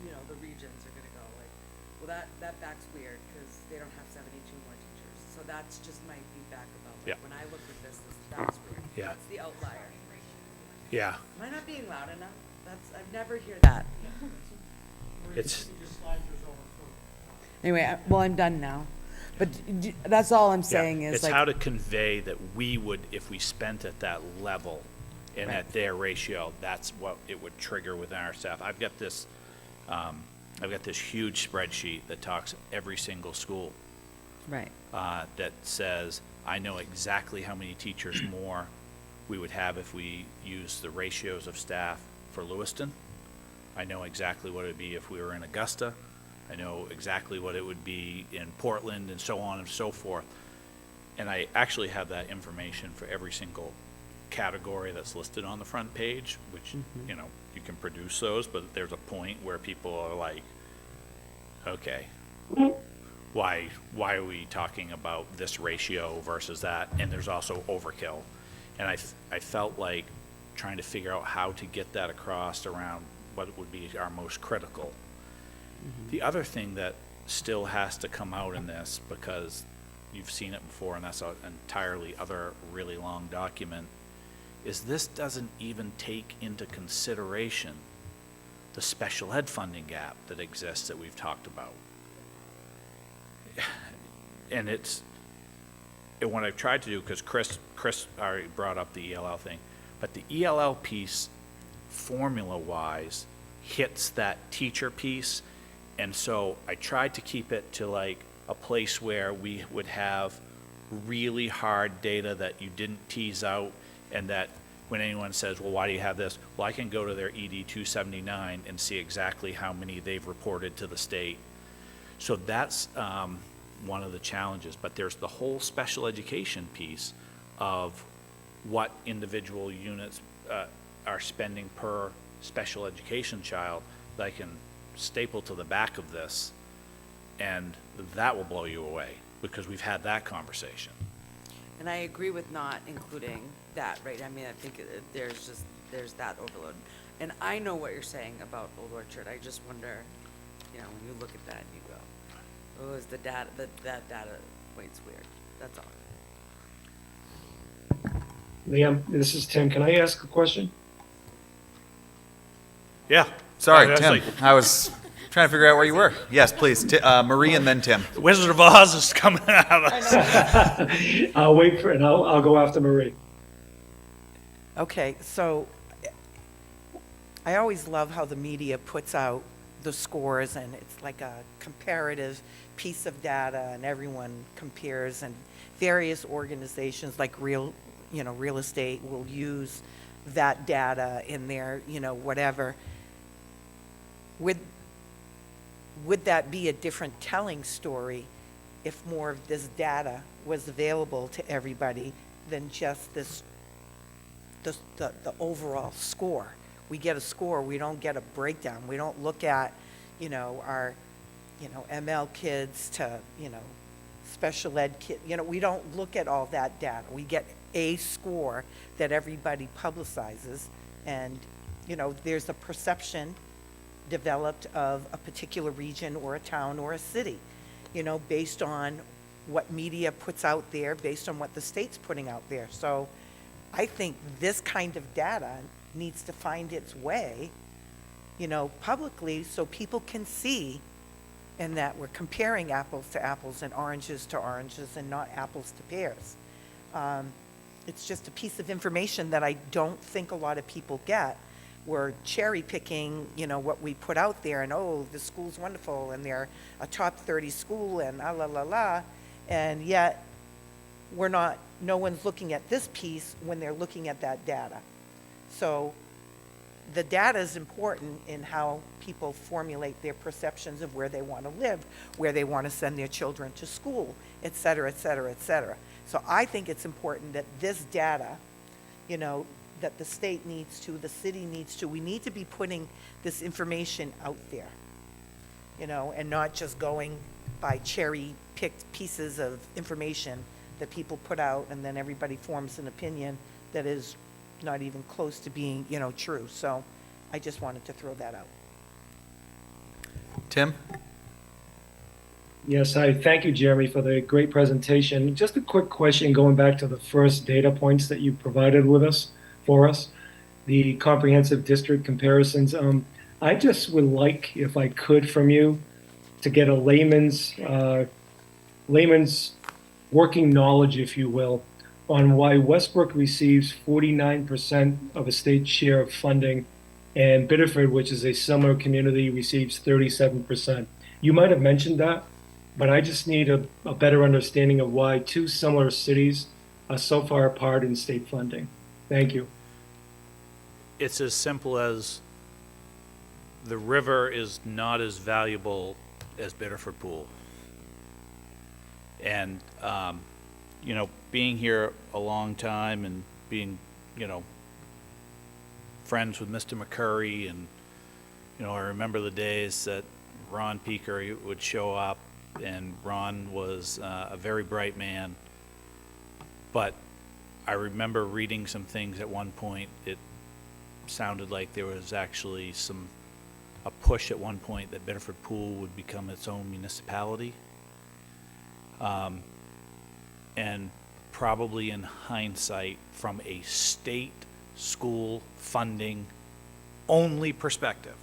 you know, the regions are gonna go like, well, that back's weird because they don't have 72 more teachers. So that's just my feedback about like, when I look at this that's weird. Yeah. That's the outlier. Yeah. Am I not being loud enough? I've never heard that. It's Anyway, well, I'm done now. But that's all I'm saying is it's like, how to convey that we would, if we spent at that level and Right. at their ratio, that's what it would trigger within our staff. I've got this huge spreadsheet that talks every single school. Right. That says, I know exactly how many teachers more we would have if we used the ratios of staff for Lewiston. I know exactly what it would be if we were in Augusta. I know exactly what it would be in Portland and so on and so forth. And I actually have that information for every single category that's listed on the front page, which, you know, you can produce those, but there's a point where people are like, okay, why are we talking about this ratio versus that? And there's also overkill. And I felt like trying to figure out how to get that across around what would be our most critical. The other thing that still has to come out in this, because you've seen it before, and that's an entirely other really long document, is this doesn't even take into consideration the special ed funding gap that exists that we've talked about. And what I've tried to do, because Chris already brought up the ELL thing, but the ELL piece, formula-wise, hits that teacher piece. And so I tried to keep it to like a place where we would have really hard data that you didn't tease out, and that when anyone says, well, why do you have this? Well, I can go to their ED 279 and see exactly how many they've reported to the state. So that's one of the challenges. But there's the whole special education piece of what individual units are spending per special education child that I can staple to the back of this, and that will blow you away because we've had that conversation. and I agree with not including that, right? I mean, I think there's that overload. And I know what you're saying about Old Orchard. I just wonder, you know, when you look at that, you go, Oh, is the data, that data point's weird, that's all. Liam, this is Tim. Can I ask a question? Yeah. Sorry, I was Tim. like- I was trying to figure out where you were. Yes, please. Marie and then Tim. The Wizard of Oz is coming out. I'll wait for it. I'll go after Marie. Okay, so I always love how the media puts out the scores, and it's like a comparative piece of data, and everyone compares, and various organizations like real estate will use that data in their, whatever. Would that be a different telling story if more of this data was available to everybody than just the overall score? We get a score, we don't get a breakdown. We don't look at, our, ML kids to, special ed kid, we don't look at all that data. We get a score that everybody publicizes, and, there's a perception developed of a particular region or a town or a city, based on what media puts out there, based on what the state's putting out there. So I think this kind of data needs to find its way, publicly, so people can see, and that we're comparing apples to apples and oranges to oranges and not apples to pears. It's just a piece of information that I don't think a lot of people get. We're cherry picking, what we put out there, and oh, the school's wonderful, and they're a top 30 school, and and yet no one's looking at this piece when they're looking at that data. So the data is important in how people formulate their perceptions of where they want to live, where they want to send their children to school, et cetera, et cetera, et cetera. So I think it's important that this data, that the state needs to, the city needs to, we need to be putting this information out there, and not just going by cherry-picked pieces of information that people put out, and then everybody forms an opinion that is not even close to being, true. So I just wanted to throw that out. Tim? Yes, thank you, Jeremy, for the great presentation. Just a quick question going back to the first data points that you provided for us, the comprehensive district comparisons. I just would like, if I could, from you, to get a layman's working knowledge, if you will, on why Westbrook receives 49% of a state share of funding, and Biddeford, which is a similar community, receives 37%. You might have mentioned that, but I just need a better understanding of why two similar cities are so far apart in state funding. Thank you. It's as simple as the river is not as valuable as Biddeford Pool. And, being here a long time and being, friends with Mr. McCurry, and, I remember the days that Ron Peaker would show up, and Ron was a very bright man. But I remember reading some things at one point. It sounded like there was actually a push at one point that Biddeford Pool would become its own municipality. And probably in hindsight, from a state school funding only perspective,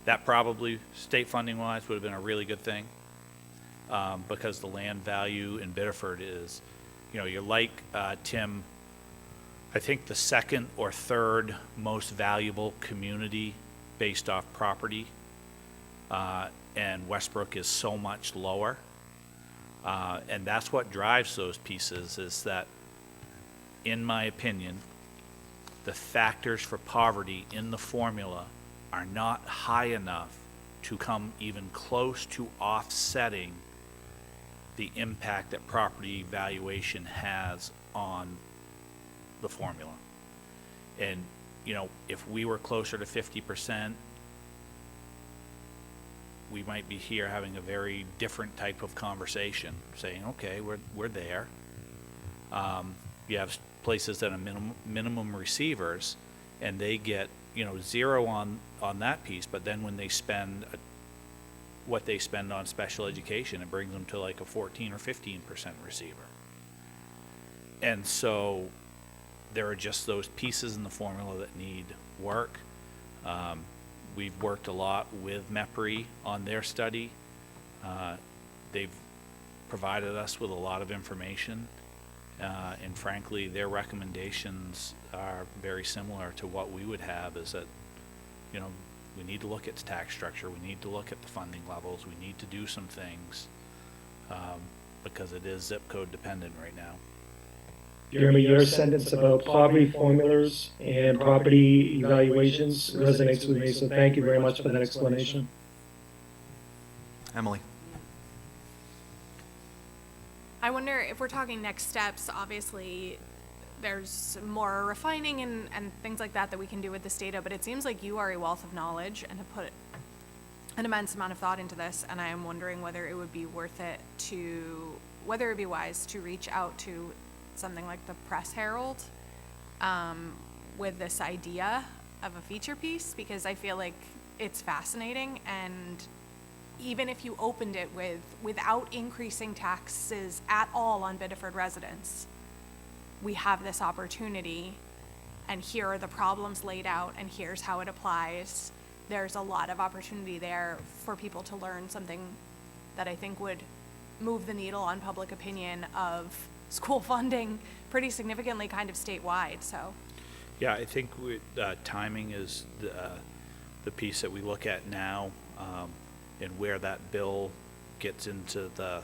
that probably, state funding wise, would have been a really good thing, because the land value in Biddeford is, you're like Tim, I think the second or third most valuable community based off property, and Westbrook is so much lower. And that's what drives those pieces, is that, in my opinion, the factors for poverty in the formula are not high enough to come even close to offsetting the impact that property valuation has on the formula. And, if we were closer to 50%, we might be here having a very different type of conversation, saying, okay, we're there. You have places that are minimum receivers, and they get, zero on that piece, but then when they spend what they spend on special education. It brings them to like a 14 or 15% receiver. And so there are just those pieces in the formula that need work. We've worked a lot with MEPRI on their study. They've provided us with a lot of information, and frankly, their recommendations are very similar to what we would have, is that, you know, we need to look at the tax structure, we need to look at the funding levels, we need to do some things, because it is zip code dependent right now. Jeremy, your sentence about poverty formulas and property evaluations resonates with me, so thank you very much for that explanation. Emily. I wonder if we're talking next steps, obviously there's more refining and things like that we can do with this data, but it seems like you are a wealth of knowledge and have put an immense amount of thought into this, and I am wondering whether it would be worth it whether it would be wise to reach out to something like the Press Herald with this idea of a feature piece, because I feel like it's fascinating, and even if you opened it without increasing taxes at all on Biddeford residents, we have this opportunity, and here are the problems laid out, and here's how it applies. There's a lot of opportunity there for people to learn something that I think would move the needle on public opinion of school funding pretty significantly, kind of statewide. So Yeah, I think timing is the piece that we look at now, and where that bill gets into the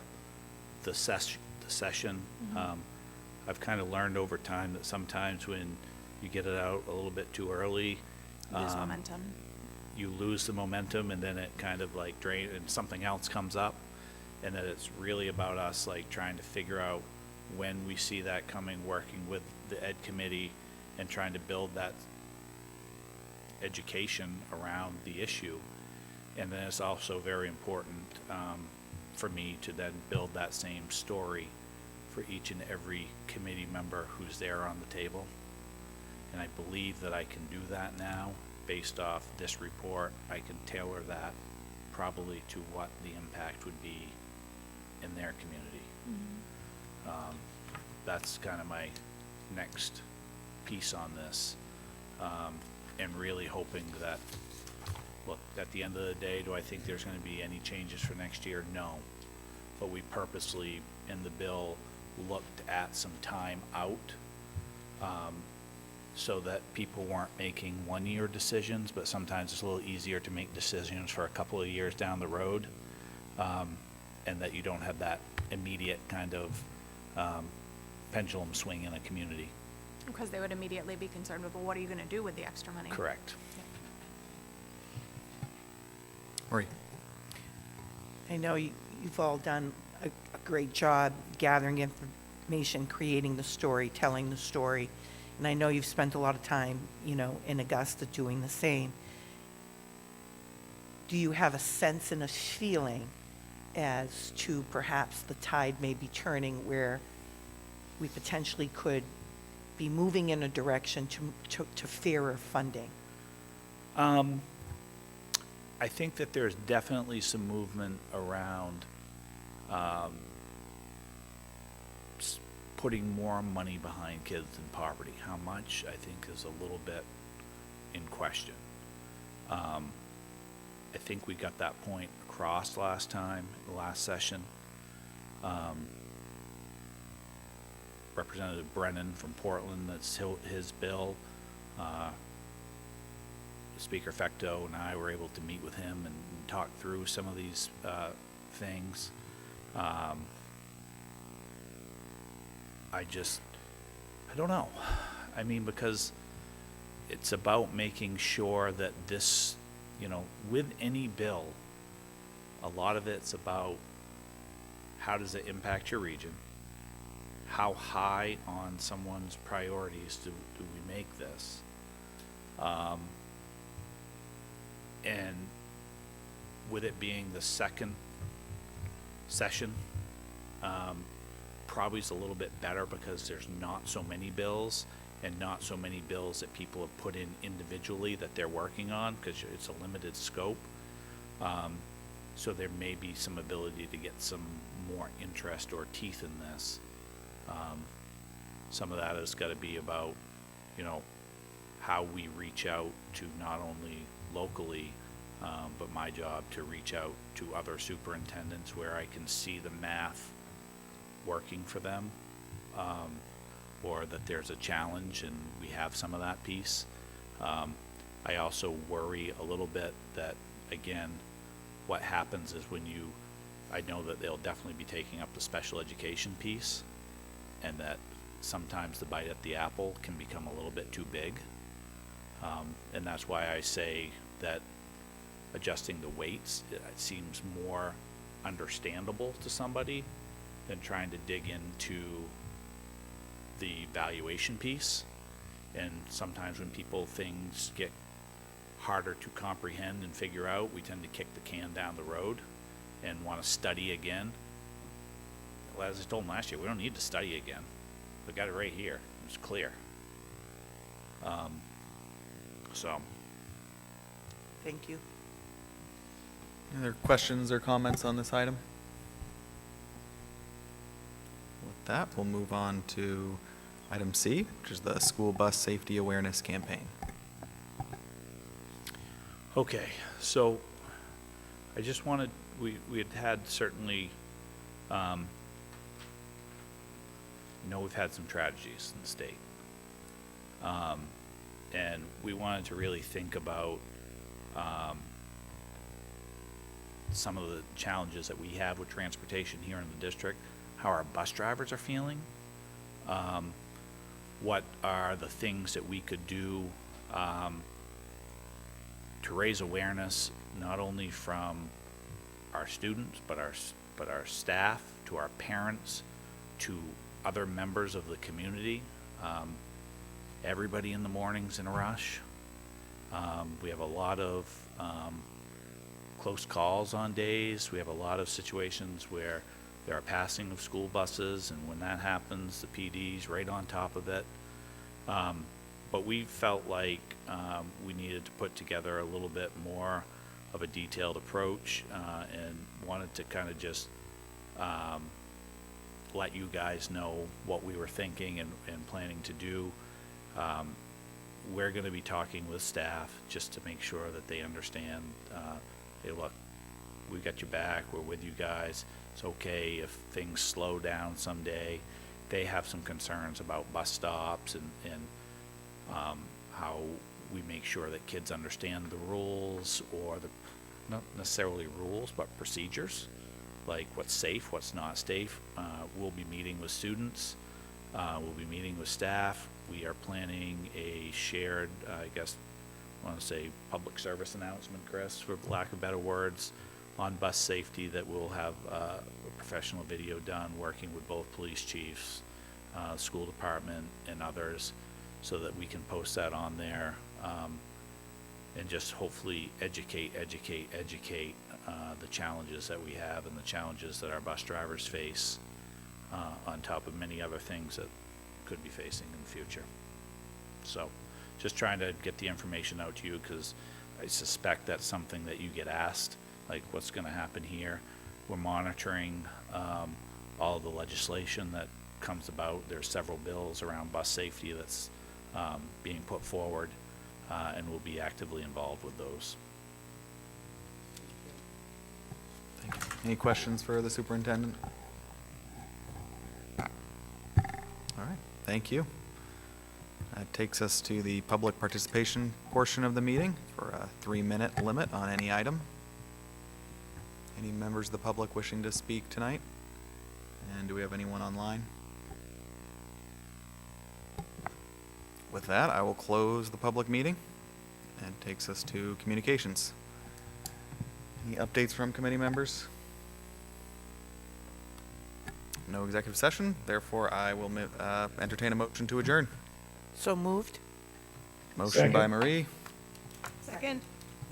session. I've kind of learned over time that sometimes when you get it out a little bit too early, lose momentum. You lose the momentum, and then it kind of like drains, and something else comes up, and that it's really about us like trying to figure out when we see that coming, working with the ed committee and trying to build that education around the issue. And then it's also very important for me to then build that same story for each and every committee member who's there on the table. And I believe that I can do that now based off this report. I can tailor that probably to what the impact would be in their community. That's kind of my next piece on this, and really hoping that, look, at the end of the day, do I think there's going to be any changes for next year? No. But we purposely, in the bill, looked at some time out, so that people weren't making one-year decisions, but sometimes it's a little easier to make decisions for a couple of years down the road, and that you don't have that immediate kind of pendulum swing in a community. Because they would immediately be concerned with, well, what are you going to do with the extra money? Correct. Marie. I know you've all done a great job gathering information, creating the story, telling the story, and I know you've spent a lot of time, in Augusta doing the same. Do you have a sense and a feeling as to perhaps the tide may be turning where we potentially could be moving in a direction to fairer funding? I think that there's definitely some movement around putting more money behind kids in poverty. How much, I think, is a little bit in question. I think we got that point across last session. Representative Brennan from Portland, that's his bill. Speaker Fecto and I were able to meet with him and talk through some of these things. I don't know. I mean, because it's about making sure that this, with any bill, a lot of it's about how does it impact your region? How high on someone's priorities do we make this? And with it being the second session, probably is a little bit better because there's not so many bills and not so many bills that people have put in individually that they're working on, because it's a limited scope. So there may be some ability to get some more interest or teeth in this. Some of that has got to be about, you know, how we reach out to not only locally, but my job to reach out to other superintendents where I can see the math working for them, or that there's a challenge and we have some of that piece. I also worry a little bit that, again, what happens is when you, I know that they'll definitely be taking up the special education piece, and that sometimes the bite at the apple can become a little bit too big. And that's why I say that adjusting the weights, it seems more understandable to somebody than trying to dig into the valuation piece. And sometimes when things get harder to comprehend and figure out, we tend to kick the can down the road and want to study again. Well, as I told them last year, we don't need to study again. We got it right here. It's clear. So. Thank you. Any other questions or comments on this item? With that, we'll move on to item C, which is the school bus safety awareness campaign. Okay, so I just wanted, we had certainly, we've had some tragedies in the state. And we wanted to really think about some of the challenges that we have with transportation here in the district, how our bus drivers are feeling, what are the things that we could do to raise awareness, not only from our students, but our staff, to our parents, to other members of the community. Everybody in the morning's in a rush. We have a lot of close calls on days. We have a lot of situations where there are passing of school buses, and when that happens, the PD's right on top of it. But we felt like we needed to put together a little bit more of a detailed approach, and wanted to kind of just let you guys know what we were thinking and planning to do. We're going to be talking with staff just to make sure that they understand, hey, look, we got your back, we're with you guys. It's okay if things slow down someday. They have some concerns about bus stops and how we make sure that kids understand the rules, or not necessarily rules, but procedures, like what's safe, what's not safe. We'll be meeting with students. We'll be meeting with staff. We are planning a shared, I guess, I want to say public service announcement, Chris, for lack of better words, on bus safety, that we'll have a professional video done working with both police chiefs, school department, and others, so that we can post that on there, and just hopefully educate the challenges that we have and the challenges that our bus drivers face, on top of many other things that could be facing in the future. So just trying to get the information out to you, because I suspect that's something that you get asked, like what's going to happen here. We're monitoring all of the legislation that comes about. There's several bills around bus safety that's being put forward, and we'll be actively involved with those. Thank you. Any questions for the superintendent? All right, thank you. That takes us to the public participation portion of the meeting for a 3-minute limit on any item. Any members of the public wishing to speak tonight? And do we have anyone online? With that, I will close the public meeting, and takes us to communications. Any updates from committee members? No executive session, therefore I will entertain a motion to adjourn. So moved. Motion by Marie, Second.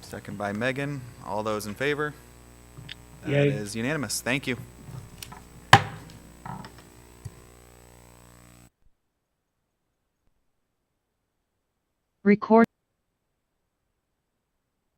second by Megan. All those in favor? That Yay. is unanimous. Thank you. Record